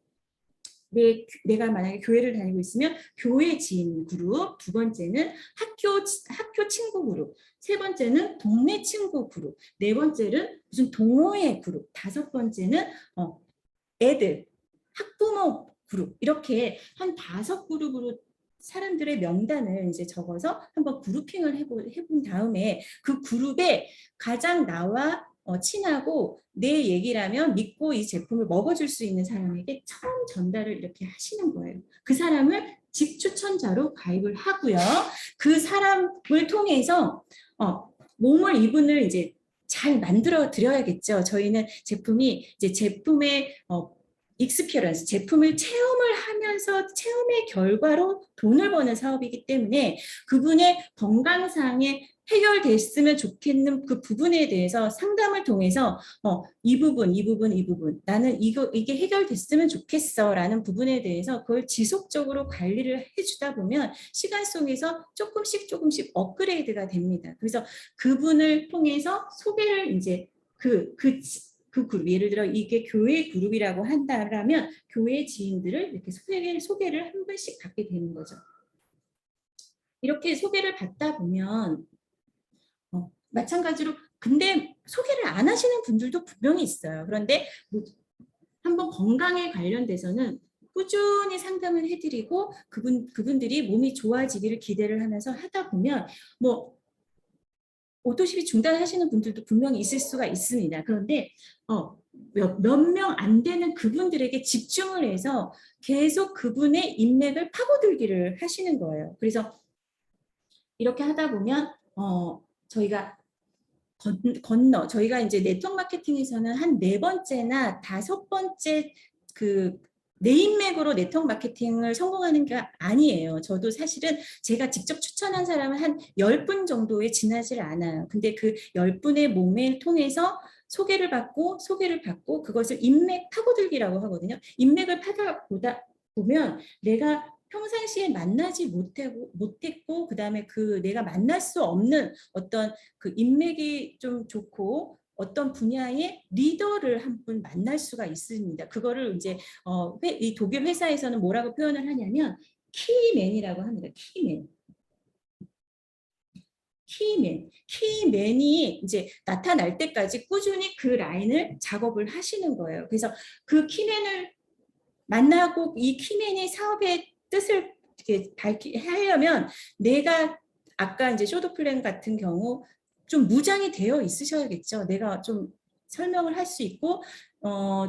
내가 만약에 교회를 다니고 있으면 교회 지인 그룹, 두 번째는 학교 친구 그룹, 세 번째는 동네 친구 그룹, 네 번째는 무슨 동호회 그룹, 다섯 번째는 애들, 학부모 그룹 이렇게 한 5그룹으로 사람들의 명단을 이제 적어서 한번 그룹핑을 해본 다음에 그 그룹에 가장 나와 친하고 내 얘기라면 믿고 이 제품을 먹어줄 수 있는 사람에게 처음 전달을 이렇게 하시는 거예요. 그 사람을 직추천자로 가입을 하고요. 그 사람을 통해서 몸을 이분을 이제 잘 만들어 드려야겠죠. 저희는 이제 제품의 익스피어런스, 제품을 체험을 하면서 체험의 결과로 돈을 버는 사업이기 때문에 그분의 건강상의 해결됐으면 좋겠는 그 부분에 대해서 상담을 통해서 이 부분 나는 이게 해결됐으면 좋겠어 라는 부분에 대해서 그걸 지속적으로 관리를 해주다 보면 시간 속에서 조금씩 업그레이드가 됩니다. 그래서 그분을 통해서 소개를 이제 그 그룹, 예를 들어 이게 교회 그룹이라고 한다면 교회 지인들을 이렇게 소개를 한 번씩 받게 되는 거죠. 이렇게 소개를 받다 보면 마찬가지로 근데 소개를 안 하시는 분들도 분명히 있어요. 그런데 한번 건강에 관련돼서는 꾸준히 상담을 해드리고 그분들이 몸이 좋아지기를 기대를 하면서 하다 보면 오토십이 중단하시는 분들도 분명히 있을 수가 있습니다. 그런데 몇 명 안 되는 그분들에게 집중을 해서 계속 그분의 인맥을 파고들기를 하시는 거예요. 그래서 이렇게 하다 보면 저희가 저희가 이제 네트워크 마케팅에서는 한 4번째나 5번째 내 인맥으로 네트워크 마케팅을 성공하는 게 아니에요. 저도 사실은 제가 직접 추천한 사람은 한 10분 정도에 지나질 않아요. 근데 그 10분의 몸을 통해서 소개를 받고 그것을 인맥 파고들기라고 하거든요. 인맥을 보다 보면 내가 평상시에 만나지 못했고 그다음에 내가 만날 수 없는 어떤 그 인맥이 좀 좋고 어떤 분야의 리더를 한 분 만날 수가 있습니다. 그거를 이제 이 독일 회사에서는 뭐라고 표현을 하냐면 키맨이라고 합니다. 키맨이 이제 나타날 때까지 꾸준히 그 라인을 작업을 하시는 거예요. 그래서 그 키맨을 만나고 이 키맨이 사업의 뜻을 하려면 내가 아까 이제 쇼도 플랜 같은 경우 좀 무장이 되어 있으셔야겠죠. 내가 좀 설명을 할 수 있고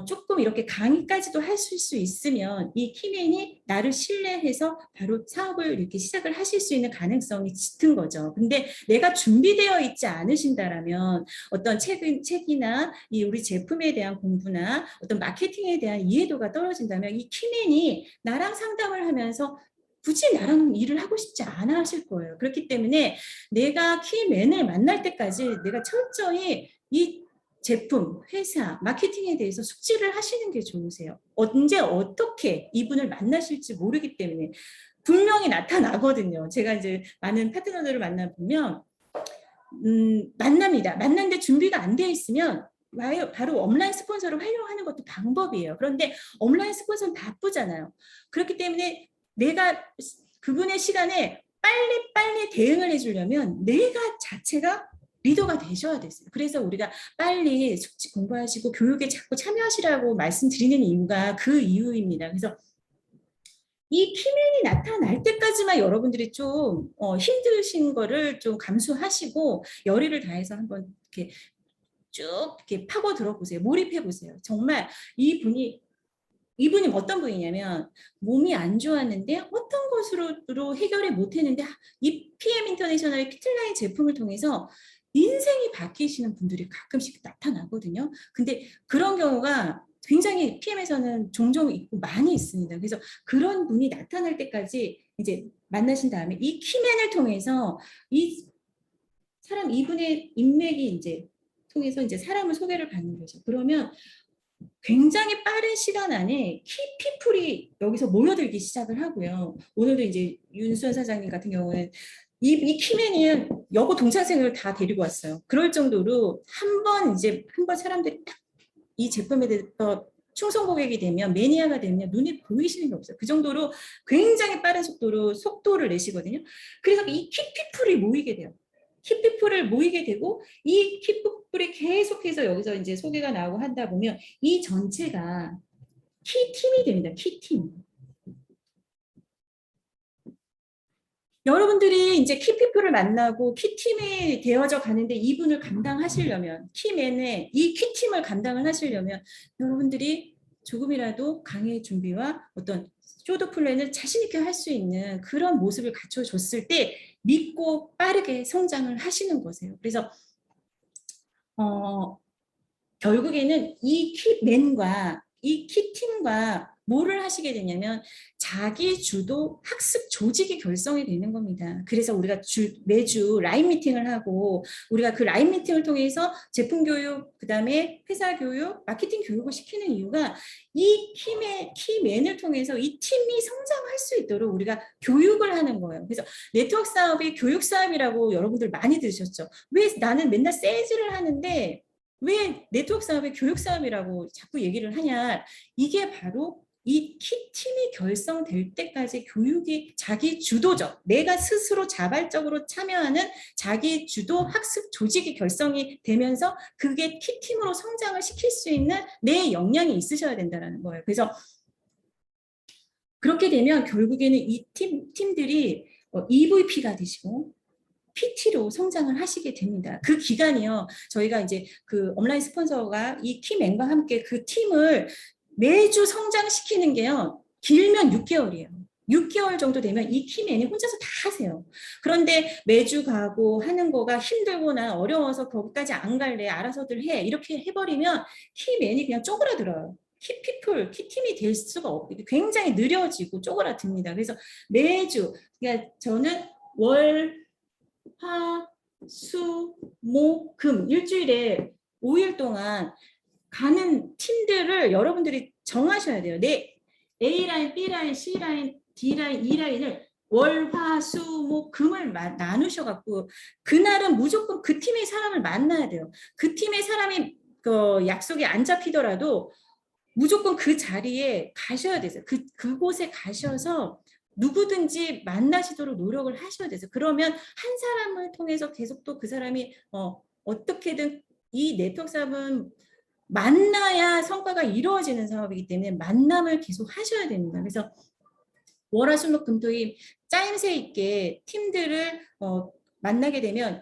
조금 이렇게 강의까지도 하실 수 있으면 이 키맨이 나를 신뢰해서 바로 사업을 이렇게 시작을 하실 수 있는 가능성이 짙은 거죠. 근데 내가 준비되어 있지 않으신다라면 어떤 책이나 우리 제품에 대한 공부나 어떤 마케팅에 대한 이해도가 떨어진다면 이 키맨이 나랑 상담을 하면서 굳이 나랑 일을 하고 싶지 않아 하실 거예요. 그렇기 때문에 내가 키맨을 만날 때까지 내가 철저히 이 제품, 회사, 마케팅에 대해서 숙지를 하시는 게 좋으세요. 언제 어떻게 이분을 만나실지 모르기 때문에 분명히 나타나거든요. 제가 이제 많은 파트너들을 만나보면 만납니다. 만났는데 준비가 안 돼 있으면 바로 온라인 스폰서를 활용하는 것도 방법이에요. 그런데 온라인 스폰서는 바쁘잖아요. 그렇기 때문에 내가 그분의 시간에 빨리 대응을 해주려면 내가 자체가 리더가 되셔야 됐어요. 그래서 우리가 빨리 숙지 공부하시고 교육에 자꾸 참여하시라고 말씀드리는 이유가 그 이유입니다. 그래서 이 키맨이 나타날 때까지만 여러분들이 좀 힘드신 거를 좀 감수하시고 열의를 다해서 한번 이렇게 쭉 이렇게 파고 들어보세요. 몰입해 보세요. 정말 이분이 어떤 분이냐면 몸이 안 좋았는데 어떤 것으로 해결을 못했는데 이 PM 인터내셔널의 피틀라인 제품을 통해서 인생이 바뀌시는 분들이 가끔씩 나타나거든요. 근데 그런 경우가 굉장히 PM에서는 종종 있고 많이 있습니다. 그래서 그런 분이 나타날 때까지 이제 만나신 다음에 이 키맨을 통해서 이분의 인맥이 이제 통해서 이제 사람을 소개를 받는 거죠. 그러면 굉장히 빠른 시간 안에 키피플이 여기서 모여들기 시작을 하고요. 오늘도 이제 윤수연 사장님 같은 경우는 이 키맨이 여고 동창생을 다 데리고 왔어요. 그럴 정도로 한 번 사람들이 딱 이 제품에 대해서 충성 고객이 되면 매니아가 되면 눈에 보이시는 게 없어요. 그 정도로 굉장히 빠른 속도를 내시거든요. 그래서 이 키피플이 모이게 돼요. 키피플을 모이게 되고 이 키피플이 계속해서 여기서 이제 소개가 나오고 한다 보면 이 전체가 키팀이 됩니다. 키팀. 여러분들이 이제 키피플을 만나고 키팀이 되어져 가는데 이분을 감당하시려면 키맨의 이 키팀을 감당을 하시려면 여러분들이 조금이라도 강의 준비와 어떤 쇼도 플랜을 자신 있게 할 수 있는 그런 모습을 갖춰줬을 때 믿고 빠르게 성장을 하시는 거세요. 그래서 결국에는 이 키맨과 이 키팀과 뭐를 하시게 되냐면 자기 주도 학습 조직이 결성이 되는 겁니다. 그래서 우리가 매주 라인 미팅을 하고 우리가 그 라인 미팅을 통해서 제품 교육, 그다음에 회사 교육, 마케팅 교육을 시키는 이유가 이 키맨을 통해서 이 팀이 성장할 수 있도록 우리가 교육을 하는 거예요. 그래서 네트워크 사업이 교육 사업이라고 여러분들 많이 들으셨죠. 왜 나는 맨날 세일즈를 하는데 왜 네트워크 사업이 교육 사업이라고 자꾸 얘기를 하냐. 이게 바로 이 키팀이 결성될 때까지 교육이 자기 주도적, 내가 스스로 자발적으로 참여하는 자기 주도 학습 조직이 결성이 되면서 그게 키팀으로 성장을 시킬 수 있는 내 역량이 있으셔야 된다는 거예요. 그래서 그렇게 되면 결국에는 이 팀들이 EVP가 되시고 PT로 성장을 하시게 됩니다. 그 기간이요. 저희가 이제 그 온라인 스폰서가 이 키맨과 함께 그 팀을 매주 성장시키는 게요. 길면 6개월이에요. 6개월 정도 되면 이 키맨이 혼자서 다 하세요. 그런데 매주 가고 하는 거가 힘들거나 어려워서 거기까지 안 갈래. 알아서들 해. 이렇게 해버리면 키맨이 그냥 쪼그라들어요. 키피플, 키팀이 될 수가 없고 굉장히 느려지고 쪼그라듭니다. 그래서 매주 그러니까 저는 화, 수, 목, 금 일주일에 5일 동안 가는 팀들을 여러분들이 정하셔야 돼요. 내 A라인, B라인, C라인, D라인, E라인을 월, 화, 수, 목, 금을 나누셔갖고 그날은 무조건 그 팀의 사람을 만나야 돼요. 그 팀의 사람이 약속이 안 잡히더라도 무조건 그 자리에 가셔야 되세요. 그곳에 가셔서 누구든지 만나시도록 노력을 하셔야 돼서 그러면 한 사람을 통해서 계속 또 그 사람이 어떻게든 이 네트워크 사업은 만나야 성과가 이루어지는 사업이기 때문에 만남을 계속 하셔야 됩니다. 그래서 월화수목금토일 짜임새 있게 팀들을 만나게 되면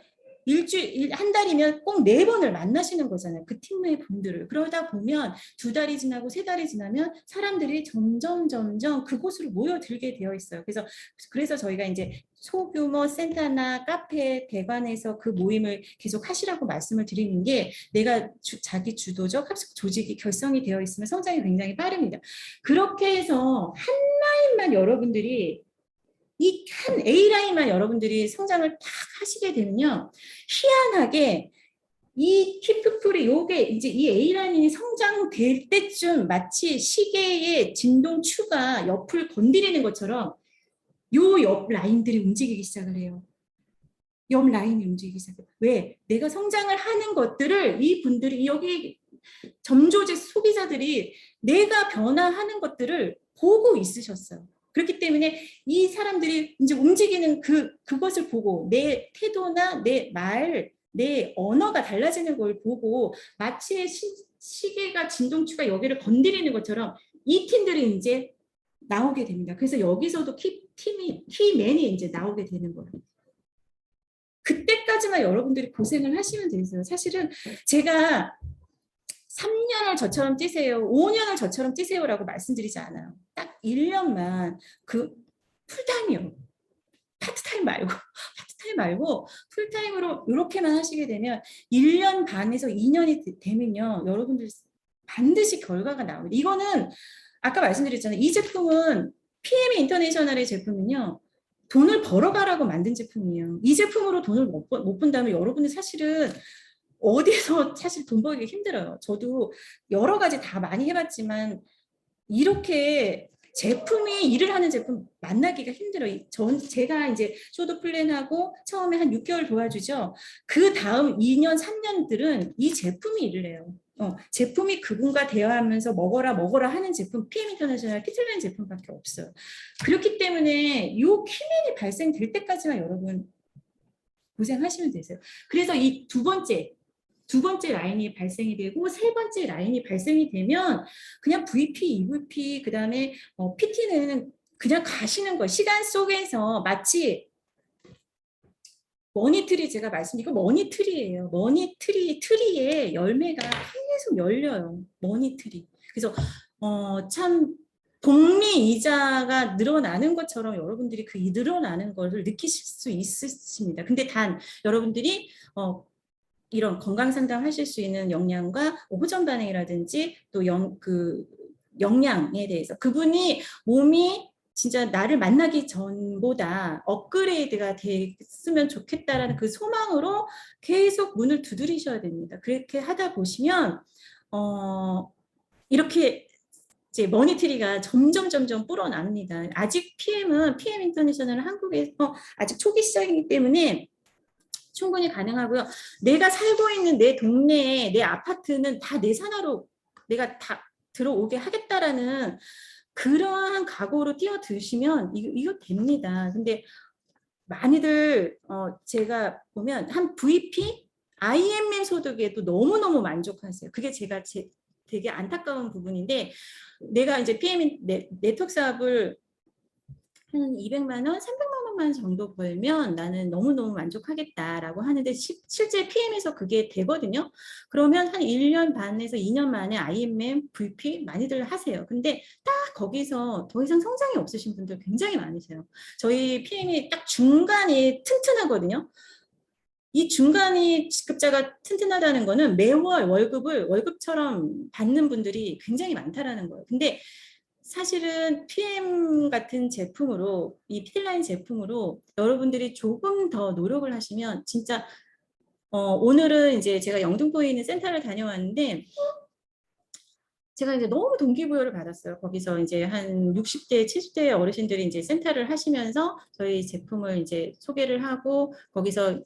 한 달이면 꼭 4번을 만나시는 거잖아요. 그 팀의 분들을. 그러다 보면 2달이 지나고 3달이 지나면 사람들이 점점 그곳으로 모여들게 되어 있어요. 그래서 저희가 이제 소규모 센터나 카페, 대관에서 그 모임을 계속 하시라고 말씀을 드리는 게 내가 자기 주도적 학습 조직이 결성이 되어 있으면 성장이 굉장히 빠릅니다. 그렇게 해서 한 라인만 여러분들이 이 한 A라인만 여러분들이 성장을 딱 하시게 되면요. 희한하게 이 히프풀이 요게 이제 이 A라인이 성장될 때쯤 마치 시계의 진동추가 옆을 건드리는 것처럼 요 옆 라인들이 움직이기 시작을 해요. 옆 라인이 움직이기 시작해요. 왜? 내가 성장을 하는 것들을 이 분들이 여기 점조직 소비자들이 내가 변화하는 것들을 보고 있으셨어요. 그렇기 때문에 이 사람들이 이제 움직이는 그것을 보고 내 태도나 내 말, 내 언어가 달라지는 걸 보고 마치 시계가 진동추가 여기를 건드리는 것처럼 이 팀들이 이제 나오게 됩니다. 그래서 여기서도 키맨이 이제 나오게 되는 거예요. 그때까지만 여러분들이 고생을 하시면 되세요. 사실은 제가 3년을 저처럼 뛰세요, 5년을 저처럼 뛰세요라고 말씀드리지 않아요. 딱 1년만 그 풀타임이요. 파트타임 말고 풀타임으로 이렇게만 하시게 되면 1년 반에서 2년이 되면요. 여러분들 반드시 결과가 나옵니다. 이거는 아까 말씀드렸잖아요. 이 제품은 PM 인터내셔널의 제품은요. 돈을 벌어가라고 만든 제품이에요. 이 제품으로 돈을 못 번다면 여러분들 사실은 어디서 사실 돈 벌기 힘들어요. 저도 여러 가지 다 많이 해봤지만 이렇게 제품이 일을 하는 제품 만나기가 힘들어요. 제가 이제 쇼도 플랜하고 처음에 한 6개월 도와주죠. 그 다음 2년, 3년들은 이 제품이 일을 해요. 제품이 그분과 대화하면서 먹어라 하는 제품, PM 인터내셔널 피틀라인 제품밖에 없어요. 그렇기 때문에 이 키맨이 발생될 때까지만 여러분 고생하시면 되세요. 그래서 이 두 번째 라인이 발생이 되고 세 번째 라인이 발생이 되면 그냥 VP, EVP, 그 다음에 PT는 그냥 가시는 거예요. 시간 속에서 마치 머니트리 제가 이거 머니트리예요. 트리에 열매가 계속 열려요. 머니트리. 그래서 참 복리 이자가 늘어나는 것처럼 여러분들이 그 늘어나는 것을 느끼실 수 있으십니다. 근데 단 여러분들이 이런 건강 상담 하실 수 있는 역량과 호전 반응이라든지 또 역량에 대해서 그분이 몸이 진짜 나를 만나기 전보다 업그레이드가 됐으면 좋겠다라는 그 소망으로 계속 문을 두드리셔야 됩니다. 그렇게 하다 보시면 이렇게 이제 머니트리가 점점 불어납니다. 아직 PM 인터내셔널 한국에서 아직 초기 시작이기 때문에 충분히 가능하고요. 내가 살고 있는 내 동네에 내 아파트는 다 내 산하로 내가 다 들어오게 하겠다라는 그러한 각오로 뛰어드시면 이거 됩니다. 근데 많이들 제가 보면 한 VP, IMM 소득에도 너무너무 만족하세요. 그게 제가 되게 안타까운 부분인데 내가 이제 PM 네트워크 사업을 한 200만 원, 300만 원만 정도 벌면 나는 너무너무 만족하겠다라고 하는데 실제 PM에서 그게 되거든요. 그러면 한 1년 반에서 2년 만에 IMM, VP 많이들 하세요. 근데 딱 거기서 더 이상 성장이 없으신 분들 굉장히 많으세요. 저희 PM이 딱 중간이 튼튼하거든요. 이 중간이 직급자가 튼튼하다는 거는 매월 월급을 월급처럼 받는 분들이 굉장히 많다라는 거예요. 근데 사실은 PM 같은 제품으로 이 피틀라인 제품으로 여러분들이 조금 더 노력을 하시면 진짜 오늘은 이제 제가 영등포에 있는 센터를 다녀왔는데 제가 이제 너무 동기부여를 받았어요. 거기서 이제 한 60대, 70대 어르신들이 이제 센터를 하시면서 저희 제품을 이제 소개를 하고 거기서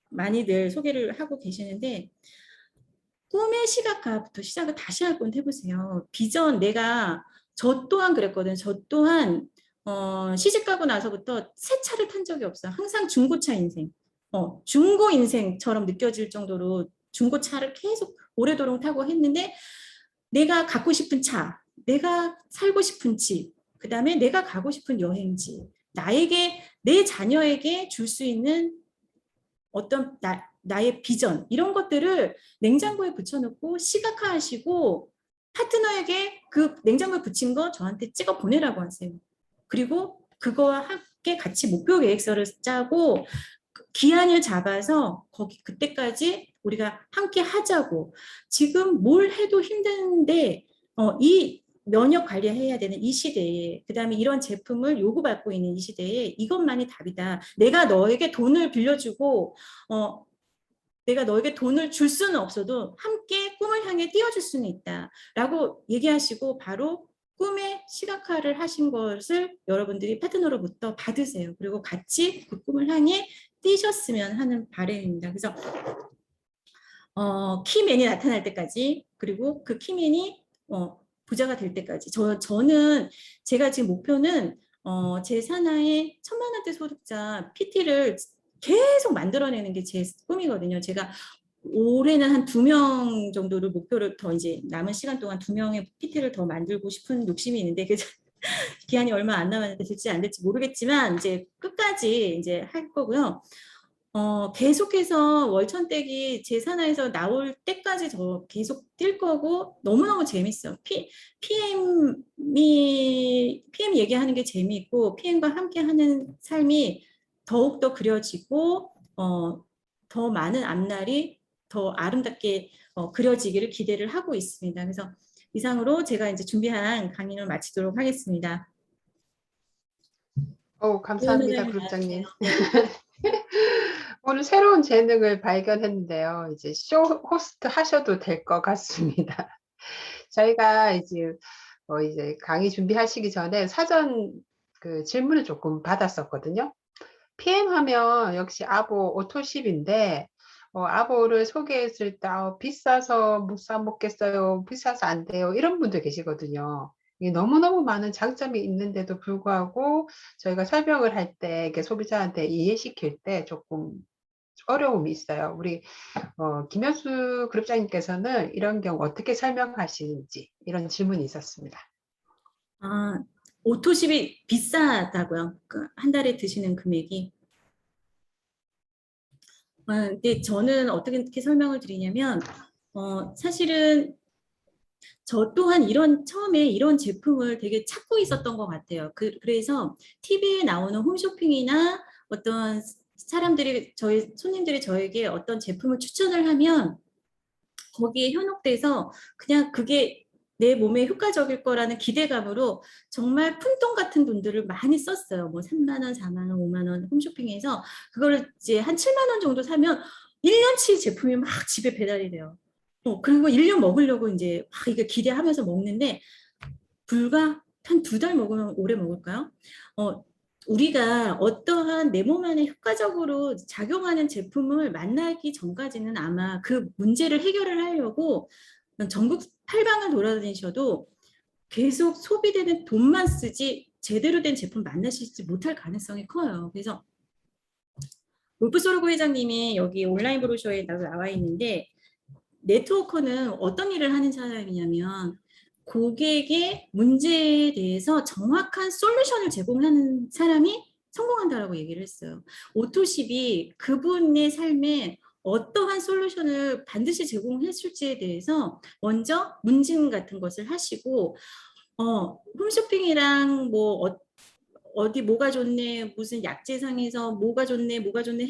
많이들 소개를 하고 계시는데 꿈의 시각화부터 시작을 다시 한번 해보세요. 비전 저 또한 그랬거든요. 저 또한 시집가고 나서부터 새 차를 탄 적이 없어요. 항상 중고차 인생, 중고 인생처럼 느껴질 정도로 중고차를 계속 오래도록 타고 했는데 내가 갖고 싶은 차, 내가 살고 싶은 집, 그 다음에 내가 가고 싶은 여행지, 내 자녀에게 줄 수 있는 어떤 나의 비전 이런 것들을 냉장고에 붙여놓고 시각화하시고 파트너에게 그 냉장고에 붙인 거 저한테 찍어 보내라고 하세요. 그리고 그거와 함께 같이 목표 계획서를 짜고 기한을 잡아서 그때까지 우리가 함께 하자고. 지금 뭘 해도 힘든데 이 면역 관리해야 되는 이 시대에 그다음에 이런 제품을 요구받고 있는 이 시대에 이것만이 답이다. 내가 너에게 돈을 빌려주고 내가 너에게 돈을 줄 수는 없어도 함께 꿈을 향해 뛰어줄 수는 있다라고 얘기하시고 바로 꿈의 시각화를 하신 것을 여러분들이 파트너로부터 받으세요. 그리고 같이 그 꿈을 향해 뛰셨으면 하는 바람입니다. 그래서 키맨이 나타날 때까지, 그리고 그 키맨이 부자가 될 때까지. 저는 제가 지금 목표는 제 산하의 1,000만 원대 소득자 PT를 계속 만들어내는 게 제 꿈이거든요. 제가 올해는 한 2명 정도를 목표를 더 이제 남은 시간 동안 2명의 PT를 더 만들고 싶은 욕심이 있는데 그 기한이 얼마 안 남았는데 될지 안 될지 모르겠지만 이제 끝까지 이제 할 거고요. 계속해서 월천댁이 제 산하에서 나올 때까지 저 계속 뛸 거고 너무너무 재밌어. PM 얘기하는 게 재미있고 PM과 함께 하는 삶이 더욱더 그려지고 더 많은 앞날이 더 아름답게 그려지기를 기대를 하고 있습니다. 그래서 이상으로 제가 이제 준비한 강의를 마치도록 하겠습니다. 감사합니다, 그룹장님. 오늘 새로운 재능을 발견했는데요. 이제 쇼 호스트 하셔도 될 것 같습니다. 저희가 이제 강의 준비하시기 전에 사전 그 질문을 조금 받았었거든요. PM 하면 역시 아보 오토십인데 아보를 소개했을 때 비싸서 못 사 먹겠어요. 비싸서 안 돼요. 이런 분들 계시거든요. 이게 너무너무 많은 장점이 있는데도 불구하고 저희가 설명을 할 때 소비자한테 이해시킬 때 조금 어려움이 있어요. 우리 김현수 그룹장님께서는 이런 경우 어떻게 설명하시는지 이런 질문이 있었습니다. 오토십이 비싸다고요? 한 달에 드시는 금액이? 근데 저는 어떻게 설명을 드리냐면 사실은 저 또한 처음에 이런 제품을 되게 찾고 있었던 것 같아요. 그래서 TV에 나오는 홈쇼핑이나 어떤 사람들이, 손님들이 저에게 어떤 제품을 추천을 하면 거기에 현혹돼서 그냥 그게 내 몸에 효과적일 거라는 기대감으로 정말 푼돈 같은 돈들을 많이 썼어요. 뭐 3만 원, 4만 원, 5만 원 홈쇼핑에서 그거를 이제 한 7만 원 정도 사면 1년치 제품이 막 집에 배달이 돼요. 그리고 1년 먹으려고 이제 막 이게 기대하면서 먹는데 불과 한 2달 먹으면 오래 먹을까요? 우리가 어떠한 내 몸 안에 효과적으로 작용하는 제품을 만나기 전까지는 아마 그 문제를 해결을 하려고 전국 팔방을 돌아다니셔도 계속 소비되는 돈만 쓰지 제대로 된 제품 만나시지 못할 가능성이 커요. 그래서 울프소르고 회장님이 여기 온라인 브로셔에 나와 있는데 네트워커는 어떤 일을 하는 사람이냐면 고객의 문제에 대해서 정확한 솔루션을 제공하는 사람이 성공한다라고 얘기를 했어요. 오토십이 그분의 삶에 어떠한 솔루션을 반드시 제공했을지에 대해서 먼저 문진 같은 것을 하시고 홈쇼핑이랑 뭐 어디 뭐가 좋네, 무슨 약재상에서 뭐가 좋네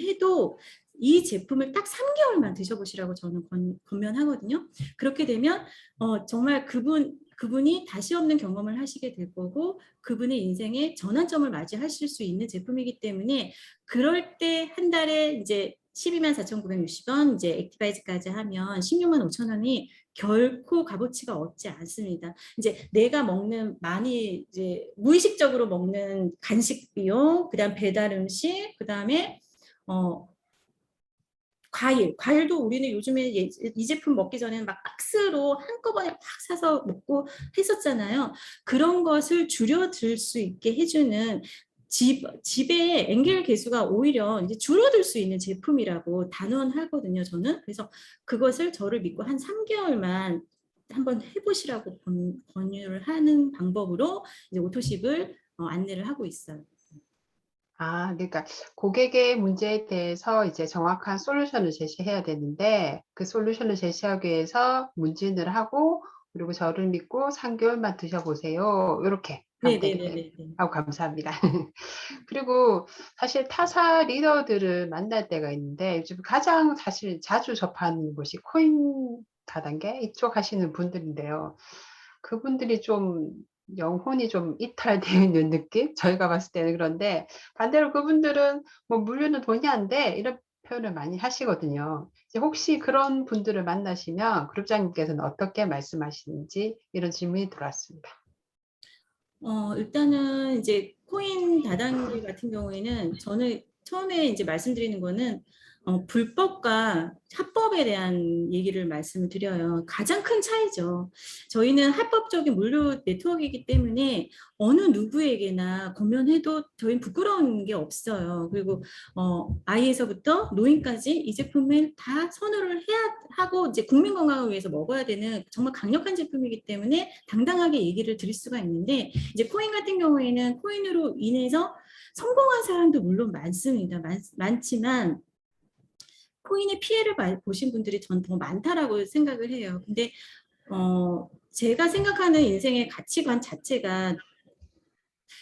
해도 이 제품을 딱 3개월만 드셔보시라고 저는 권면하거든요. 그렇게 되면 정말 그분이 다시 없는 경험을 하시게 될 거고 그분의 인생의 전환점을 맞이하실 수 있는 제품이기 때문에 그럴 때 한 달에 이제 124,960원 이제 액티바이즈까지 하면 16만 5천 원이 결코 값어치가 없지 않습니다. 이제 내가 많이 이제 무의식적으로 먹는 간식 비용, 그다음 배달 음식, 그다음에 과일도 우리는 요즘에 이 제품 먹기 전에는 막 박스로 한꺼번에 막 사서 먹고 했었잖아요. 그런 것을 줄여들 수 있게 해주는 집의 엔겔 개수가 오히려 이제 줄어들 수 있는 제품이라고 단언하거든요, 저는. 그래서 그것을 저를 믿고 한 3개월만 한번 해보시라고 권유를 하는 방법으로 이제 오토십을 안내를 하고 있어요. 그러니까 고객의 문제에 대해서 이제 정확한 솔루션을 제시해야 되는데 그 솔루션을 제시하기 위해서 문진을 하고 그리고 저를 믿고 3개월만 드셔보세요. 이렇게 하면 되겠네요. 감사합니다. 그리고 사실 타사 리더들을 만날 때가 있는데 요즘 가장 사실 자주 접하는 곳이 코인 다단계 이쪽 하시는 분들인데요. 그분들이 좀 영혼이 좀 이탈되어 있는 느낌? 저희가 봤을 때는 그런데 반대로 그분들은 뭐 물류는 돈이 안 돼. 이런 표현을 많이 하시거든요. 이제 혹시 그런 분들을 만나시면 그룹장님께서는 어떻게 말씀하시는지 이런 질문이 들어왔습니다. 일단은 이제 코인 다단계 같은 경우에는 저는 처음에 이제 말씀드리는 거는 불법과 합법에 대한 얘기를 말씀을 드려요. 가장 큰 차이죠. 저희는 합법적인 무료 네트워크이기 때문에 어느 누구에게나 검연해도 저희는 부끄러운 게 없어요. 그리고 아이에서부터 노인까지 이 제품을 다 선호를 해야 하고 이제 국민 건강을 위해서 먹어야 되는 정말 강력한 제품이기 때문에 당당하게 얘기를 드릴 수가 있는데 이제 코인 같은 경우에는 코인으로 인해서 성공한 사람도 물론 많습니다. 많지만 코인의 피해를 보신 분들이 전 더 많다라고 생각을 해요. 근데 제가 생각하는 인생의 가치관 자체가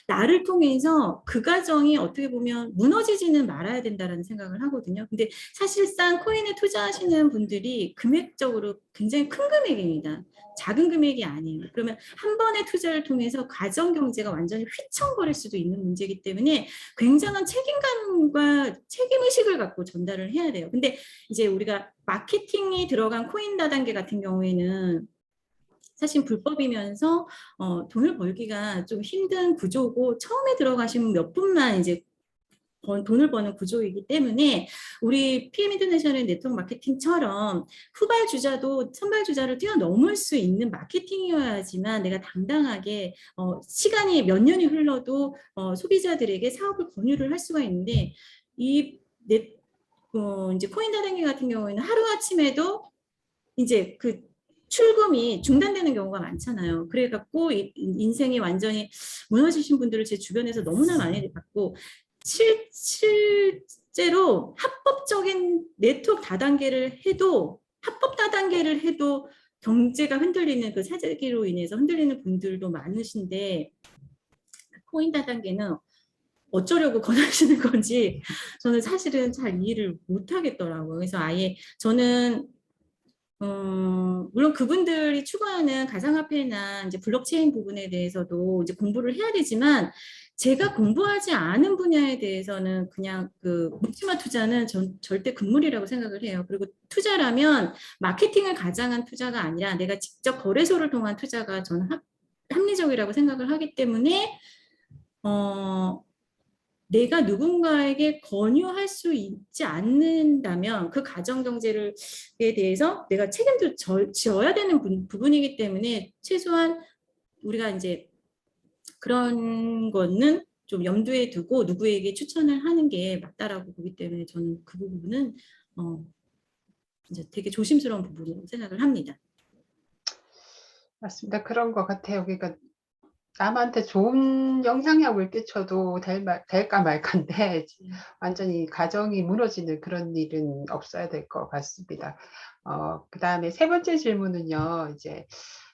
나를 통해서 그 가정이 어떻게 보면 무너지지는 말아야 된다는 생각을 하거든요. 근데 사실상 코인에 투자하시는 분들이 금액적으로 굉장히 큰 금액입니다. 작은 금액이 아니에요. 그러면 한 번의 투자를 통해서 가정 경제가 완전히 휘청거릴 수도 있는 문제이기 때문에 굉장한 책임감과 책임의식을 갖고 전달을 해야 돼요. 근데 이제 우리가 마케팅이 들어간 코인 다단계 같은 경우에는 사실 불법이면서 돈을 벌기가 좀 힘든 구조고 처음에 들어가시면 몇 분만 이제 돈을 버는 구조이기 때문에 우리 PM 인터내셔널 네트워크 마케팅처럼 후발 주자도 선발 주자를 뛰어넘을 수 있는 마케팅이어야지만 내가 당당하게 시간이 몇 년이 흘러도 소비자들에게 사업을 권유를 할 수가 있는데 이제 코인 다단계 같은 경우에는 하루 아침에도 이제 그 출금이 중단되는 경우가 많잖아요. 그래갖고 인생이 완전히 무너지신 분들을 제 주변에서 너무나 많이 봤고 실제로 합법 다단계를 해도 경제가 흔들리는 그 사재기로 인해서 흔들리는 분들도 많으신데 코인 다단계는 어쩌려고 권하시는 건지 저는 사실은 잘 이해를 못 하겠더라고요. 그래서 아예 저는 물론 그분들이 추구하는 가상화폐나 이제 블록체인 부분에 대해서도 이제 공부를 해야 되지만 제가 공부하지 않은 분야에 대해서는 그냥 그 묵지마 투자는 절대 금물이라고 생각을 해요. 그리고 투자라면 마케팅을 가장한 투자가 아니라 내가 직접 거래소를 통한 투자가 저는 합리적이라고 생각을 하기 때문에 내가 누군가에게 권유할 수 있지 않는다면 그 가정경제에 대해서 내가 책임도 져야 되는 부분이기 때문에 최소한 우리가 이제 그런 거는 좀 염두에 두고 누구에게 추천을 하는 게 맞다라고 보기 때문에 저는 그 부분은 이제 되게 조심스러운 부분으로 생각을 합니다. 맞습니다. 그런 것 같아요. 그러니까 남한테 좋은 영향력을 끼쳐도 될까 말까인데 완전히 가정이 무너지는 그런 일은 없어야 될 것 같습니다. 그다음에 세 번째 질문은요. 이제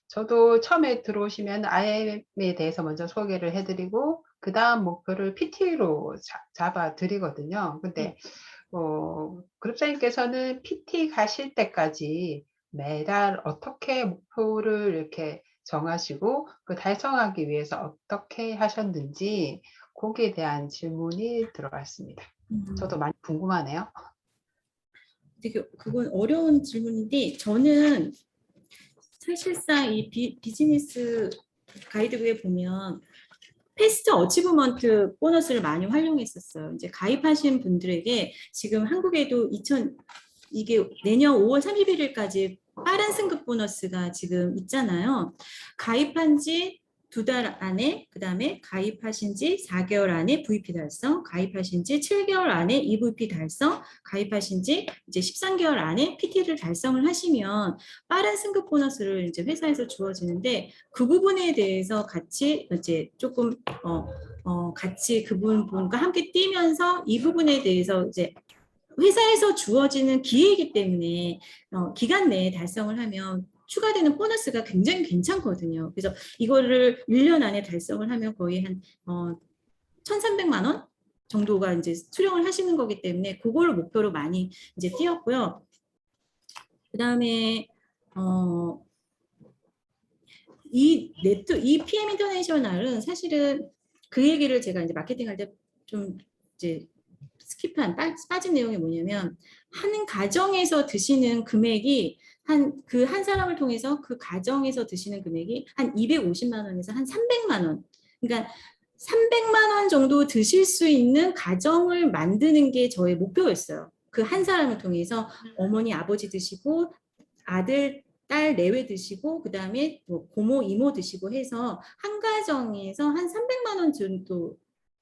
저도 처음에 들어오시면 IM에 대해서 먼저 소개를 해드리고 그 다음 목표를 PT로 잡아 드리거든요. 근데 그룹사님께서는 PT 가실 때까지 매달 어떻게 목표를 이렇게 정하시고 그 달성하기 위해서 어떻게 하셨는지 거기에 대한 질문이 들어갔습니다. 저도 많이 궁금하네요. 되게 그건 어려운 질문인데 저는 사실상 이 비즈니스 가이드북에 보면 패스트 어치브먼트 보너스를 많이 활용했었어요. 이제 가입하신 분들에게 지금 한국에도 이게 내년 5월 31일까지 빠른 승급 보너스가 지금 있잖아요. 가입한 지 2달 안에, 그 다음에 가입하신 지 4개월 안에 VP 달성, 가입하신 지 7개월 안에 EVP 달성, 가입하신 지 이제 13개월 안에 PT를 달성을 하시면 빠른 승급 보너스를 이제 회사에서 주어지는데 그 부분에 대해서 같이 이제 조금 같이 그분과 함께 뛰면서 이 부분에 대해서 이제 회사에서 주어지는 기회이기 때문에 기간 내에 달성을 하면 추가되는 보너스가 굉장히 괜찮거든요. 그래서 이거를 1년 안에 달성을 하면 거의 한 1,300만 원 정도가 이제 수령을 하시는 거기 때문에 그걸 목표로 많이 이제 띄었고요. 그다음에 이 PM 인터내셔널은 사실은 그 얘기를 제가 이제 마케팅할 때 좀 이제 스킵한 빠진 내용이 뭐냐면 한 가정에서 드시는 금액이 한 사람을 통해서 그 가정에서 드시는 금액이 한 250만 원에서 한 300만 원. 그러니까 300만 원 정도 드실 수 있는 가정을 만드는 게 저의 목표였어요. 그 한 사람을 통해서 어머니, 아버지 드시고 아들, 딸 내외 드시고 그다음에 뭐 고모, 이모 드시고 해서 한 가정에서 한 300만 원 정도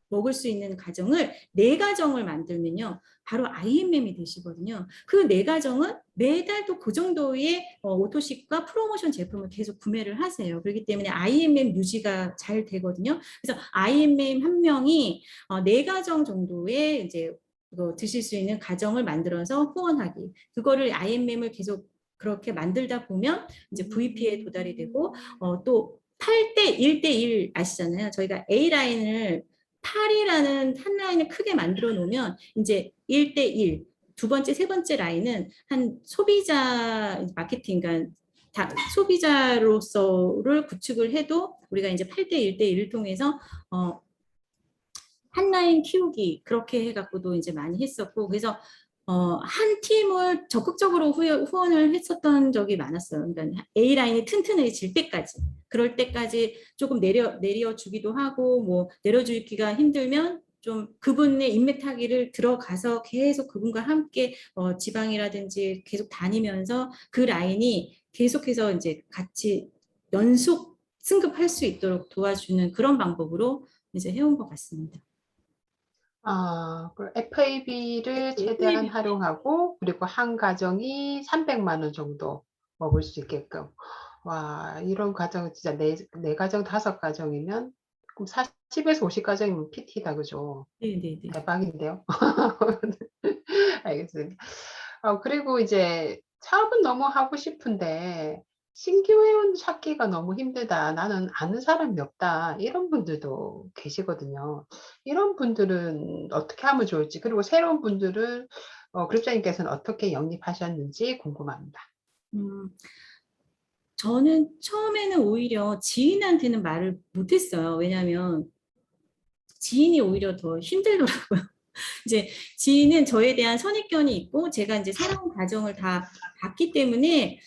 먹을 수 있는 가정을 4가정을 만들면요. 바로 IMM이 되시거든요. 그 4가정은 매달 또 그 정도의 오토식과 프로모션 제품을 계속 구매를 하세요. 그렇기 때문에 IMM 유지가 잘 되거든요. 그래서 IMM 한 명이 4가정 정도의 이제 드실 수 있는 가정을 만들어서 후원하기. 그거를 IMM을 계속 그렇게 만들다 보면 이제 VP에 도달이 되고 또 8대 1대1 아시잖아요. 저희가 A라인을 8이라는 한 라인을 크게 만들어 놓으면 이제 1대1 두 번째, 세 번째 라인은 한 소비자 마케팅, 그러니까 소비자로서를 구축을 해도 우리가 이제 8대 1대1을 통해서 한 라인 키우기 그렇게 해갖고도 이제 많이 했었고 그래서 한 팀을 적극적으로 후원을 했었던 적이 많았어요. 그러니까 A 라인이 튼튼해질 때까지, 그럴 때까지 조금 내려주기도 하고 뭐 내려주기가 힘들면 좀 그분의 인맥 타기를 들어가서 계속 그분과 함께 지방이라든지 계속 다니면서 그 라인이 계속해서 이제 같이 연속 승급할 수 있도록 도와주는 그런 방법으로 이제 해온 것 같습니다. 그 FAB를 최대한 활용하고 그리고 한 가정이 300만 원 정도 먹을 수 있게끔. 와, 이런 가정은 진짜 네 가정, 5가정이면 그럼 40에서 50가정이면 PT다, 그죠? 네네네. 대박인데요. 알겠습니다. 그리고 이제 사업은 너무 하고 싶은데 신규 회원 찾기가 너무 힘들다. 나는 아는 사람이 없다. 이런 분들도 계시거든요. 이런 분들은 어떻게 하면 좋을지, 그리고 새로운 분들을 그룹장님께서는 어떻게 영입하셨는지 궁금합니다. 저는 처음에는 오히려 지인한테는 말을 못했어요. 왜냐하면 지인이 오히려 더 힘들더라고요. 이제 지인은 저에 대한 선입견이 있고 제가 이제 살아온 과정을 다 봤기 때문에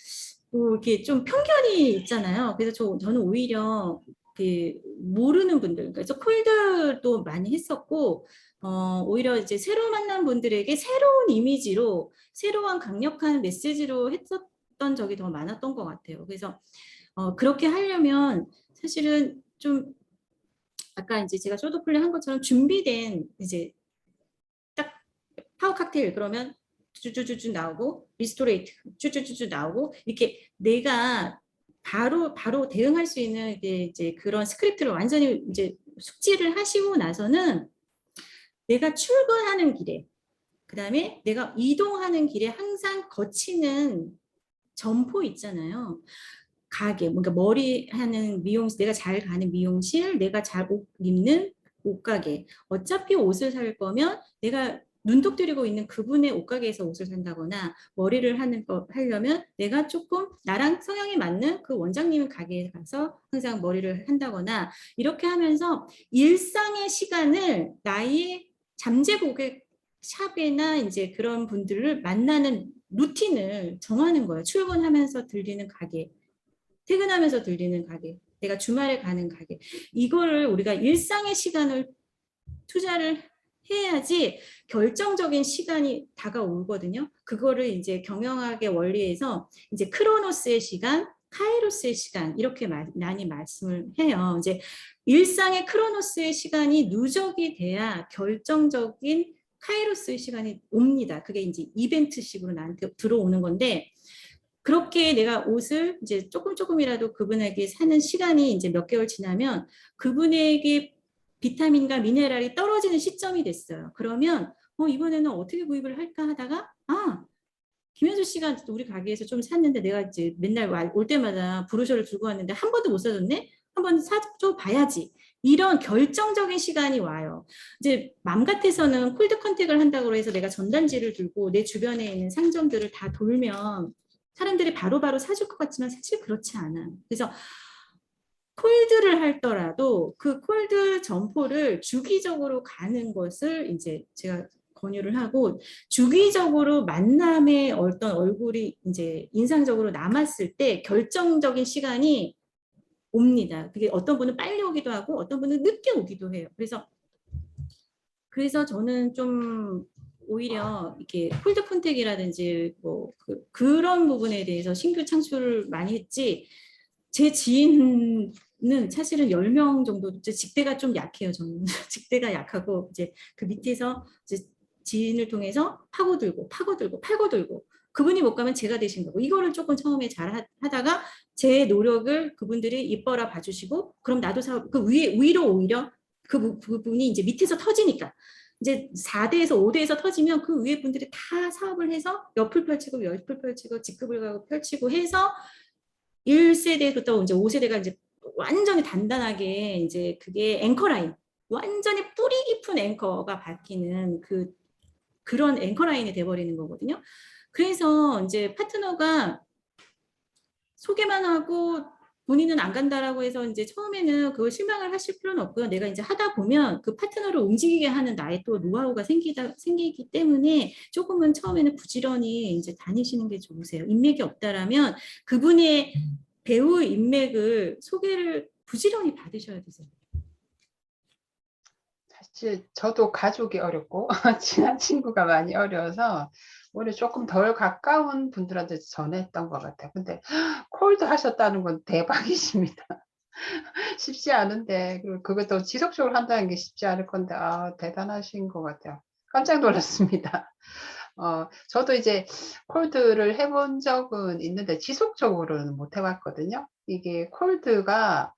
뭐 이렇게 좀 편견이 있잖아요. 그래서 저는 오히려 그 모르는 분들, 그래서 콜들도 많이 했었고 오히려 이제 새로 만난 분들에게 새로운 이미지로 새로운 강력한 메시지로 했었던 적이 더 많았던 것 같아요. 그래서 그렇게 하려면 사실은 좀 아까 이제 제가 쇼도플레이 한 것처럼 준비된 이제 딱 파워 칵테일 그러면 쭈쭈쭈쭈 나오고 리스토레이트 쭈쭈쭈쭈 나오고 이렇게 내가 바로 대응할 수 있는 이제 그런 스크립트를 완전히 이제 숙지를 하시고 나서는 내가 출근하는 길에 그다음에 내가 이동하는 길에 항상 거치는 점포 있잖아요. 가게, 뭔가 머리 하는 미용실, 내가 잘 가는 미용실, 내가 잘 옷 입는 옷가게. 어차피 옷을 살 거면 내가 눈독 들이고 있는 그분의 옷가게에서 옷을 산다거나 머리를 하려면 내가 조금 나랑 성향이 맞는 그 원장님 가게에 가서 항상 머리를 한다거나 이렇게 하면서 일상의 시간을 나의 잠재 고객 샵이나 이제 그런 분들을 만나는 루틴을 정하는 거예요. 출근하면서 들리는 가게, 퇴근하면서 들리는 가게, 내가 주말에 가는 가게. 이거를 우리가 일상의 시간을 투자를 해야지 결정적인 시간이 다가오거든요. 그거를 이제 경영학의 원리에서 이제 크로노스의 시간, 카이로스의 시간 이렇게 많이 말씀을 해요. 이제 일상의 크로노스의 시간이 누적이 돼야 결정적인 카이로스의 시간이 옵니다. 그게 이제 이벤트식으로 나한테 들어오는 건데 그렇게 내가 옷을 이제 조금이라도 그분에게 사는 시간이 이제 몇 개월 지나면 그분에게 비타민과 미네랄이 떨어지는 시점이 됐어요. 그러면 이번에는 어떻게 구입을 할까 하다가 김현수 씨가 우리 가게에서 좀 샀는데 내가 이제 맨날 올 때마다 브로셔를 들고 왔는데 한 번도 못 사줬네? 한번 사줘 봐야지. 이런 결정적인 시간이 와요. 이제 맘 같아서는 콜드 컨택을 한다고 해서 내가 전단지를 들고 내 주변에 있는 상점들을 다 돌면 사람들이 바로바로 사줄 것 같지만 사실 그렇지 않아요. 그래서 콜드를 할더라도 그 콜드 점포를 주기적으로 가는 것을 이제 제가 권유를 하고 주기적으로 만남의 어떤 얼굴이 이제 인상적으로 남았을 때 결정적인 시간이 옵니다. 그게 어떤 분은 빨리 오기도 하고 어떤 분은 늦게 오기도 해요. 그래서 저는 좀 오히려 이렇게 콜드 콘택이라든지 뭐 그런 부분에 대해서 신규 창출을 많이 했지. 제 지인은 사실은 10명 정도 이제 직대가 좀 약해요. 저는 직대가 약하고 이제 그 밑에서 이제 지인을 통해서 파고들고 그분이 못 가면 제가 대신 가고 이거를 조금 처음에 잘 하다가 제 노력을 그분들이 이뻐라 봐주시고 그럼 나도 사업 그 위로 오히려 그 부분이 이제 밑에서 터지니까 이제 4대에서 5대에서 터지면 그 위에 분들이 다 사업을 해서 옆을 펼치고 옆을 펼치고 직급을 가고 펼치고 해서 1세대부터 이제 5세대가 이제 완전히 단단하게 이제 그게 앵커라인 완전히 뿌리 깊은 앵커가 바뀌는 그런 앵커라인이 돼버리는 거거든요. 그래서 이제 파트너가 소개만 하고 본인은 안 간다라고 해서 이제 처음에는 그걸 실망을 하실 필요는 없고요. 내가 이제 하다 보면 그 파트너를 움직이게 하는 나의 또 노하우가 생기기 때문에 조금은 처음에는 부지런히 이제 다니시는 게 좋으세요. 인맥이 없다라면 그분의 배우 인맥을 소개를 부지런히 받으셔야 되세요. 사실 저도 가족이 어렵고 친한 친구가 많이 어려워서 오히려 조금 덜 가까운 분들한테 전했던 것 같아요. 근데 콜드 하셨다는 건 대박이십니다. 쉽지 않은데 그리고 그것도 지속적으로 한다는 게 쉽지 않을 건데 대단하신 것 같아요. 깜짝 놀랐습니다. 저도 이제 콜드를 해본 적은 있는데 지속적으로는 못 해봤거든요. 이게 콜드가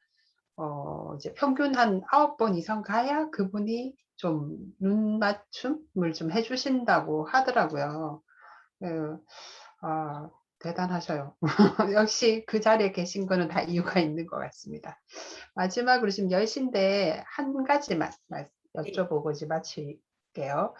이제 평균 한 9번 이상 가야 그분이 좀 눈 맞춤을 좀 해주신다고 하더라고요. 대단하셔요. 역시 그 자리에 계신 거는 다 이유가 있는 것 같습니다. 마지막으로 지금 10시인데 한 가지만 여쭤보고 이제 마칠게요.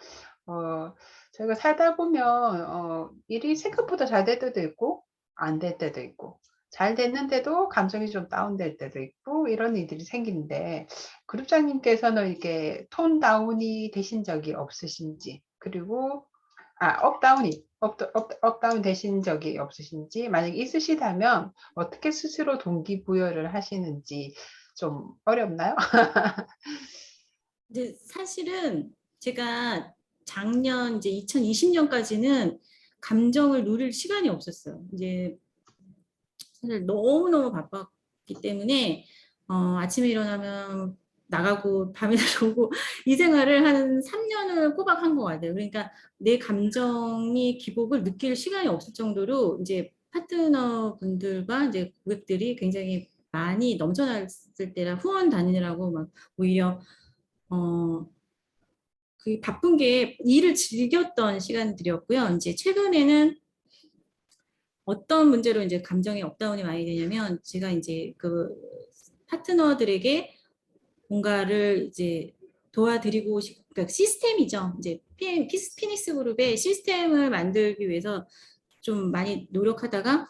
저희가 살다 보면 일이 생각보다 잘 될 때도 있고 안 될 때도 있고 잘 됐는데도 감정이 좀 다운될 때도 있고 이런 일들이 생기는데 그룹장님께서는 이렇게 톤 다운이 되신 적이 없으신지 그리고 업다운 되신 적이 없으신지 만약에 있으시다면 어떻게 스스로 동기부여를 하시는지 좀 어렵나요? 근데 사실은 제가 작년 이제 2020년까지는 감정을 누릴 시간이 없었어요. 이제 사실 너무너무 바빴기 때문에 아침에 일어나면 나가고 밤에 들어오고 이 생활을 한 3년을 꼬박 한 것 같아요. 그러니까 내 감정이 기복을 느낄 시간이 없을 정도로 이제 파트너 분들과 이제 고객들이 굉장히 많이 넘쳐났을 때라 후원 다니느라고 막 오히려 그 바쁜 게 일을 즐겼던 시간들이었고요. 이제 최근에는 어떤 문제로 이제 감정의 업다운이 많이 되냐면 제가 이제 그 파트너들에게 뭔가를 이제 도와드리고 그러니까 시스템이죠. 이제 피닉스 그룹의 시스템을 만들기 위해서 좀 많이 노력하다가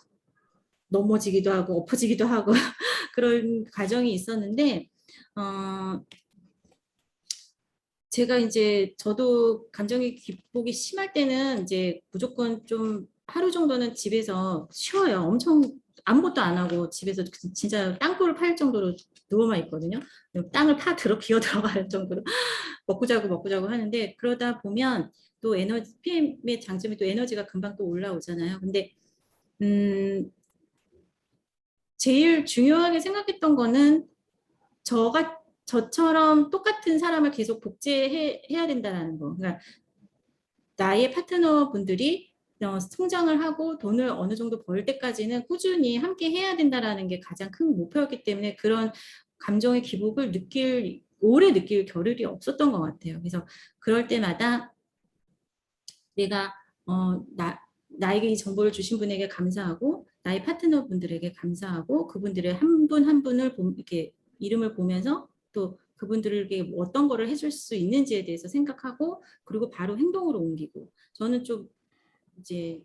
넘어지기도 하고 엎어지기도 하고 그런 과정이 있었는데 제가 이제 저도 감정의 기복이 심할 때는 이제 무조건 좀 하루 정도는 집에서 쉬어요. 엄청 아무것도 안 하고 집에서 진짜 땅굴을 팔 정도로 누워만 있거든요. 땅을 기어 들어갈 정도로 먹고 자고 하는데 그러다 보면 또 에너지 PM의 장점이 또 에너지가 금방 또 올라오잖아요. 근데 제일 중요하게 생각했던 거는 저처럼 똑같은 사람을 계속 복제해야 된다는 거. 그러니까 나의 파트너 분들이 성장을 하고 돈을 어느 정도 벌 때까지는 꾸준히 함께 해야 된다는 게 가장 큰 목표였기 때문에 그런 감정의 기복을 오래 느낄 겨를이 없었던 것 같아요. 그래서 그럴 때마다 내가 나에게 이 정보를 주신 분에게 감사하고 나의 파트너 분들에게 감사하고 그분들의 한 분 한 분을 이렇게 이름을 보면서 또 그분들에게 어떤 거를 해줄 수 있는지에 대해서 생각하고 그리고 바로 행동으로 옮기고 저는 좀 이제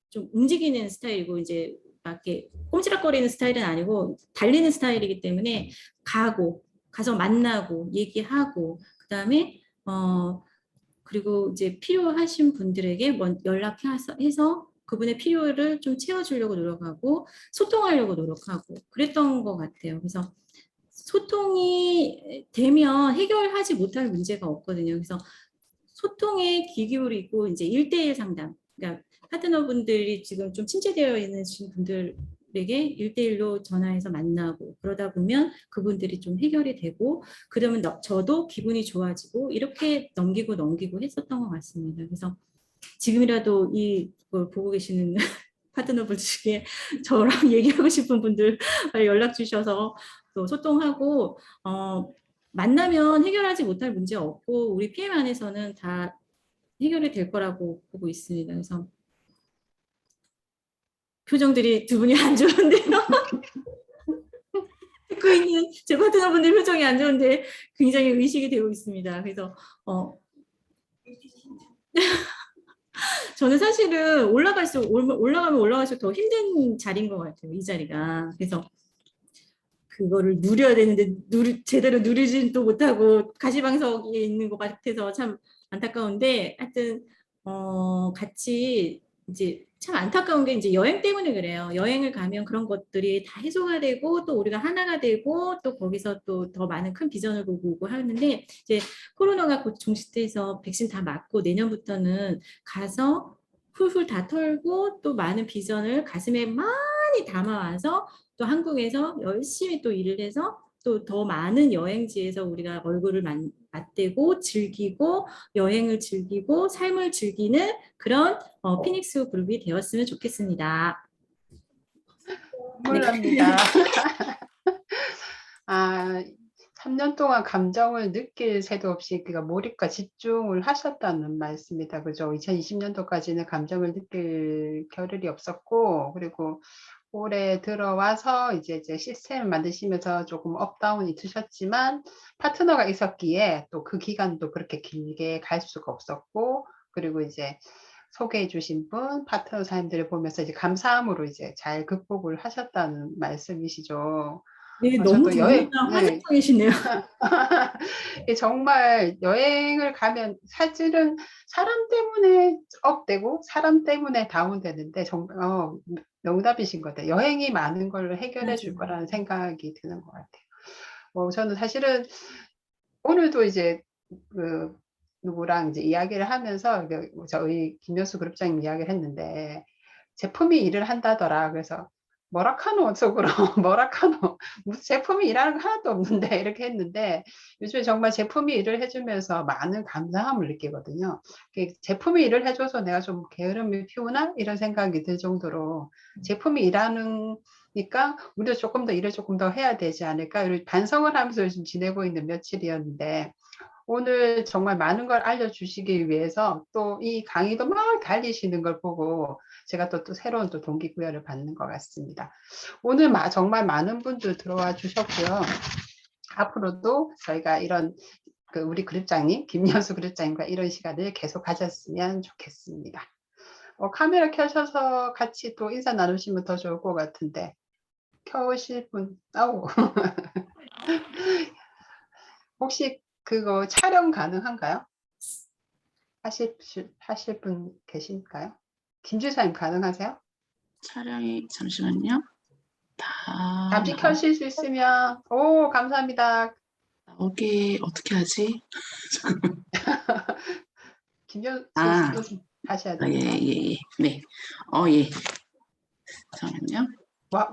좀 움직이는 스타일이고 이제 막 이렇게 꼼지락거리는 스타일은 아니고 달리는 스타일이기 때문에 가서 만나고 얘기하고 그다음에 그리고 이제 필요하신 분들에게 연락해서 그분의 필요를 좀 채워주려고 노력하고 소통하려고 노력하고 그랬던 것 같아요. 그래서 소통이 되면 해결하지 못할 문제가 없거든요. 그래서 소통에 귀 기울이고 이제 1대1 상담, 그러니까 파트너분들이 지금 좀 침체되어 있는 분들에게 1대1로 전화해서 만나고 그러다 보면 그분들이 좀 해결이 되고 그러면 저도 기분이 좋아지고 이렇게 넘기고 했었던 것 같습니다. 그래서 지금이라도 이걸 보고 계시는 파트너분 중에 저랑 얘기하고 싶은 분들 연락 주셔서 또 소통하고 만나면 해결하지 못할 문제 없고 우리 PM 안에서는 다 해결이 될 거라고 보고 있습니다. 그래서 표정들이 두 분이 안 좋은데요. 듣고 있는 제 파트너분들 표정이 안 좋은데 굉장히 의식이 되고 있습니다. 그래서 저는 사실은 올라가면 올라갈수록 더 힘든 자리인 것 같아요. 이 자리가. 그래서 그거를 누려야 되는데 제대로 누리진 또 못하고 가시방석에 있는 것 같아서 참 안타까운데 하여튼 같이 이제 참 안타까운 게 이제 여행 때문에 그래요. 여행을 가면 그런 것들이 다 해소가 되고 또 우리가 하나가 되고 또 거기서 또 더 많은 큰 비전을 보고 오고 하는데 이제 코로나가 곧 종식돼서 백신 다 맞고 내년부터는 가서 훌훌 다 털고 또 많은 비전을 가슴에 많이 담아와서 또 한국에서 열심히 또 일을 해서 또 더 많은 여행지에서 우리가 얼굴을 맞대고 즐기고 여행을 즐기고 삶을 즐기는 그런 피닉스 그룹이 되었으면 좋겠습니다. 눈물 납니다. 3년 동안 감정을 느낄 새도 없이 그러니까 몰입과 집중을 하셨다는 말씀이다. 그죠? 2020년도까지는 감정을 느낄 겨를이 없었고 그리고 올해 들어와서 이제 시스템을 만드시면서 조금 업다운이 드셨지만 파트너가 있었기에 또 그 기간도 그렇게 길게 갈 수가 없었고 그리고 이제 소개해 주신 분 파트너 사님들을 보면서 이제 감사함으로 이제 잘 극복을 하셨다는 말씀이시죠. 네, 너무 좋은 화제성이시네요. 정말 여행을 가면 사실은 사람 때문에 업되고 사람 때문에 다운되는데 정말 명답이신 것 같아요. 여행이 많은 걸 해결해 줄 거라는 생각이 드는 것 같아요. 저는 사실은 오늘도 이제 누구랑 이제 이야기를 하면서 저희 김여수 그룹장님 이야기를 했는데 제품이 일을 한다더라. 그래서 뭐라카노 속으로 뭐라카노 무슨 제품이 일하는 거 하나도 없는데 이렇게 했는데 요즘에 정말 제품이 일을 해주면서 많은 감사함을 느끼거든요. 제품이 일을 해줘서 내가 좀 게으름이 피우나 이런 생각이 들 정도로 제품이 일하니까 우리도 조금 더 일을 조금 더 해야 되지 않을까 이런 반성을 하면서 요즘 지내고 있는 며칠이었는데 오늘 정말 많은 걸 알려주시기 위해서 또 이 강의도 막 달리시는 걸 보고 제가 또 새로운 또 동기부여를 받는 것 같습니다. 오늘 정말 많은 분들 들어와 주셨고요. 앞으로도 저희가 이런 우리 그룹장님, 김여수 그룹장님과 이런 시간을 계속 가졌으면 좋겠습니다. 카메라 켜셔서 같이 또 인사 나누시면 더 좋을 것 같은데 켜실 분, 혹시 그거 촬영 가능한가요? 하실 분 계실까요? 김주사님 가능하세요? 촬영이 잠시만요. 잠시 켜실 수 있으면 감사합니다. 나오게 어떻게 하지? 김주사 하셔야 돼요. 예. 네. 예. 잠깐만요.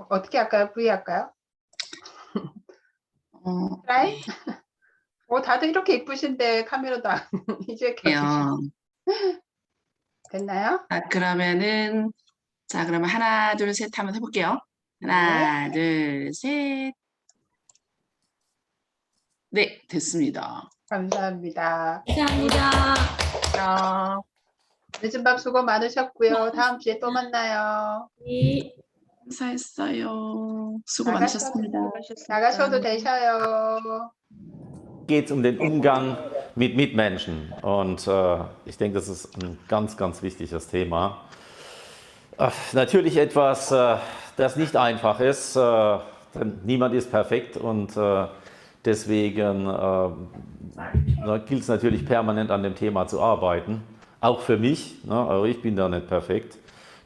어떻게 할까요? V 할까요? 트라이? 네. 다들 이렇게 이쁘신데 카메라도 이제 됐나요? 그러면 하나, 둘, 셋 한번 해볼게요. 하나, 둘, 셋. 네, 됐습니다. 감사합니다. 감사합니다. 늦은 밤 수고 많으셨고요. 다음 주에 또 만나요. 네. 감사했어요. 수고 많으셨습니다. 나가셔도 되셔요. Geht es um den Umgang mit Mitmenschen. Und ich denke, das ist ein ganz, ganz wichtiges Thema. Natürlich etwas, das nicht einfach ist, denn niemand ist perfekt und Deswegen gilt es natürlich permanent an dem Thema zu arbeiten, auch für mich, ne? Aber ich bin da nicht perfekt.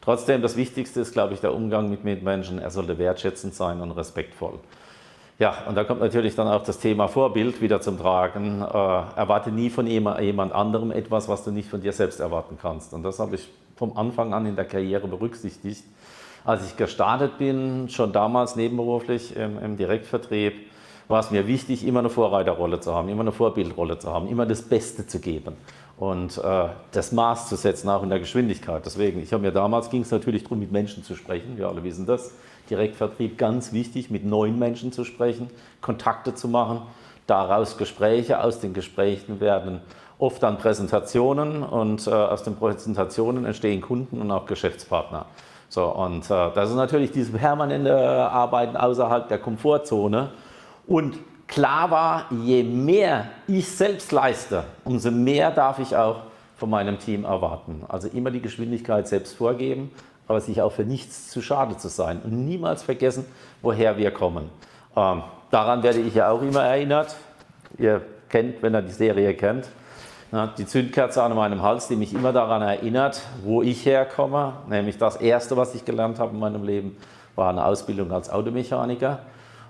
Trotzdem, das Wichtigste ist, glaube ich, der Umgang mit Mitmenschen. Er sollte wertschätzend sein und respektvoll. Ja, und da kommt natürlich dann auch das Thema Vorbild wieder zum Tragen. Erwarte nie von jemand anderem etwas, was du nicht von dir selbst erwarten kannst. Und das habe ich vom Anfang an in der Karriere berücksichtigt. Als ich gestartet bin, schon damals nebenberuflich im Direktvertrieb, war es mir wichtig, immer eine Vorreiterrolle zu haben, immer eine Vorbildrolle zu haben, immer das Beste zu geben und das Maß zu setzen, auch in der Geschwindigkeit. Deswegen, damals ging es natürlich darum, mit Menschen zu sprechen, wir alle wissen das. Direktvertrieb ganz wichtig, mit neuen Menschen zu sprechen, Kontakte zu machen, daraus Gespräche, aus den Gesprächen werden oft dann Präsentationen und aus den Präsentationen entstehen Kunden und auch Geschäftspartner. So, und das ist natürlich dieses permanente Arbeiten außerhalb der Komfortzone. Und klar war, je mehr ich selbst leiste, umso mehr darf ich auch von meinem Team erwarten. Also immer die Geschwindigkeit selbst vorgeben, aber sich auch für nichts zu schade zu sein und niemals vergessen, woher wir kommen. Daran werde ich ja auch immer erinnert. Ihr kennt, wenn ihr die Serie kennt, die Zündkerze an meinem Hals, die mich immer daran erinnert, wo ich herkomme. Nämlich das Erste, was ich gelernt habe in meinem Leben, war eine Ausbildung als Automechaniker.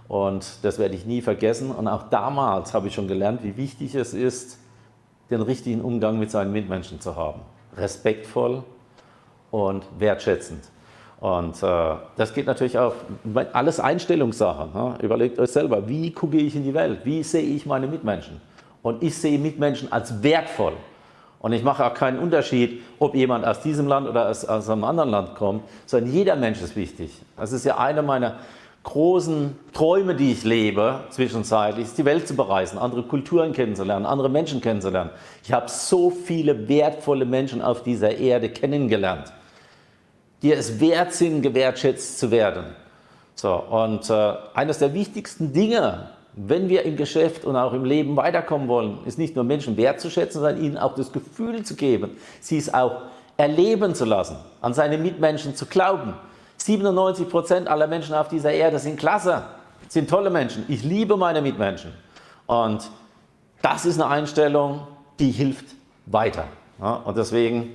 Und das werde ich nie vergessen. Und auch damals habe ich schon gelernt, wie wichtig es ist, den richtigen Umgang mit seinen Mitmenschen zu haben. Respektvoll und wertschätzend. Und das geht natürlich auch, alles Einstellungssachen. Ne? Überlegt euch selber, wie gucke ich in die Welt? Wie sehe ich meine Mitmenschen? Und ich sehe Mitmenschen als wertvoll. Und ich mache auch keinen Unterschied, ob jemand aus diesem Land oder aus einem anderen Land kommt, sondern jeder Mensch ist wichtig. Das ist ja eine meiner großen Träume, die ich lebe, zwischenzeitlich, ist die Welt zu bereisen, andere Kulturen kennenzulernen, andere Menschen kennenzulernen. Ich habe so viele wertvolle Menschen auf dieser Erde kennengelernt, die es wert sind, gewertschätzt zu werden. So, und eines der wichtigsten Dinge, wenn wir im Geschäft und auch im Leben weiterkommen wollen, ist nicht nur Menschen wertzuschätzen, sondern ihnen auch das Gefühl zu geben, sie es auch erleben zu lassen, an seine Mitmenschen zu glauben. 97% aller Menschen auf dieser Erde sind klasse, sind tolle Menschen. Ich liebe meine Mitmenschen. Und das ist eine Einstellung, die hilft weiter. Ja, und deswegen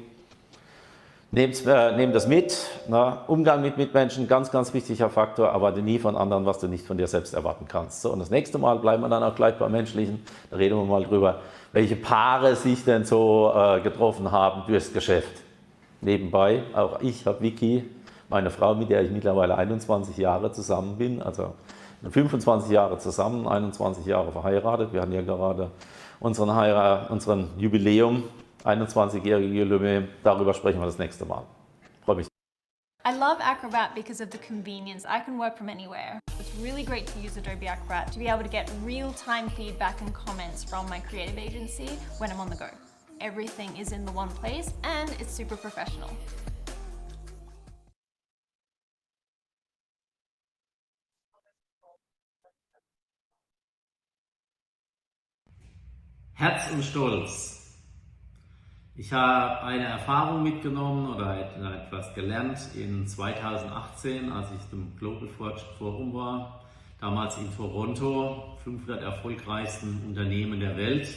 nehmt das mit. Na, Umgang mit Mitmenschen, ganz, ganz wichtiger Faktor. Erwarte nie von anderen, was du nicht von dir selbst erwarten kannst. So, und das nächste Mal bleiben wir dann auch gleich beim Menschlichen. Da reden wir mal drüber, welche Paare sich denn so getroffen haben durchs Geschäft. Nebenbei, auch ich habe Vicky, meine Frau, mit der ich mittlerweile 21 Jahre zusammen bin, also 25 Jahre zusammen, 21 Jahre verheiratet. Wir hatten ja gerade unseren Jubiläum, 21-jährige Jubiläum. Darüber sprechen wir das nächste Mal. Freue mich. I love Acrobat because of the convenience. I can work from anywhere. It's really great to use Adobe Acrobat to be able to get real-time feedback and comments from my creative agency when I'm on the go. Everything is in the one place and it's super professional. Herz und Stolz. Ich habe eine Erfahrung mitgenommen oder etwas gelernt in 2018, als ich im Global Fortune Forum war, damals in Toronto, 500 erfolgreichsten Unternehmen der Welt.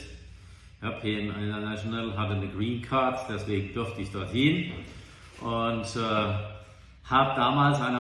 Ja, PM International hatte eine Green Card, deswegen durfte ich dorthin und habe damals eine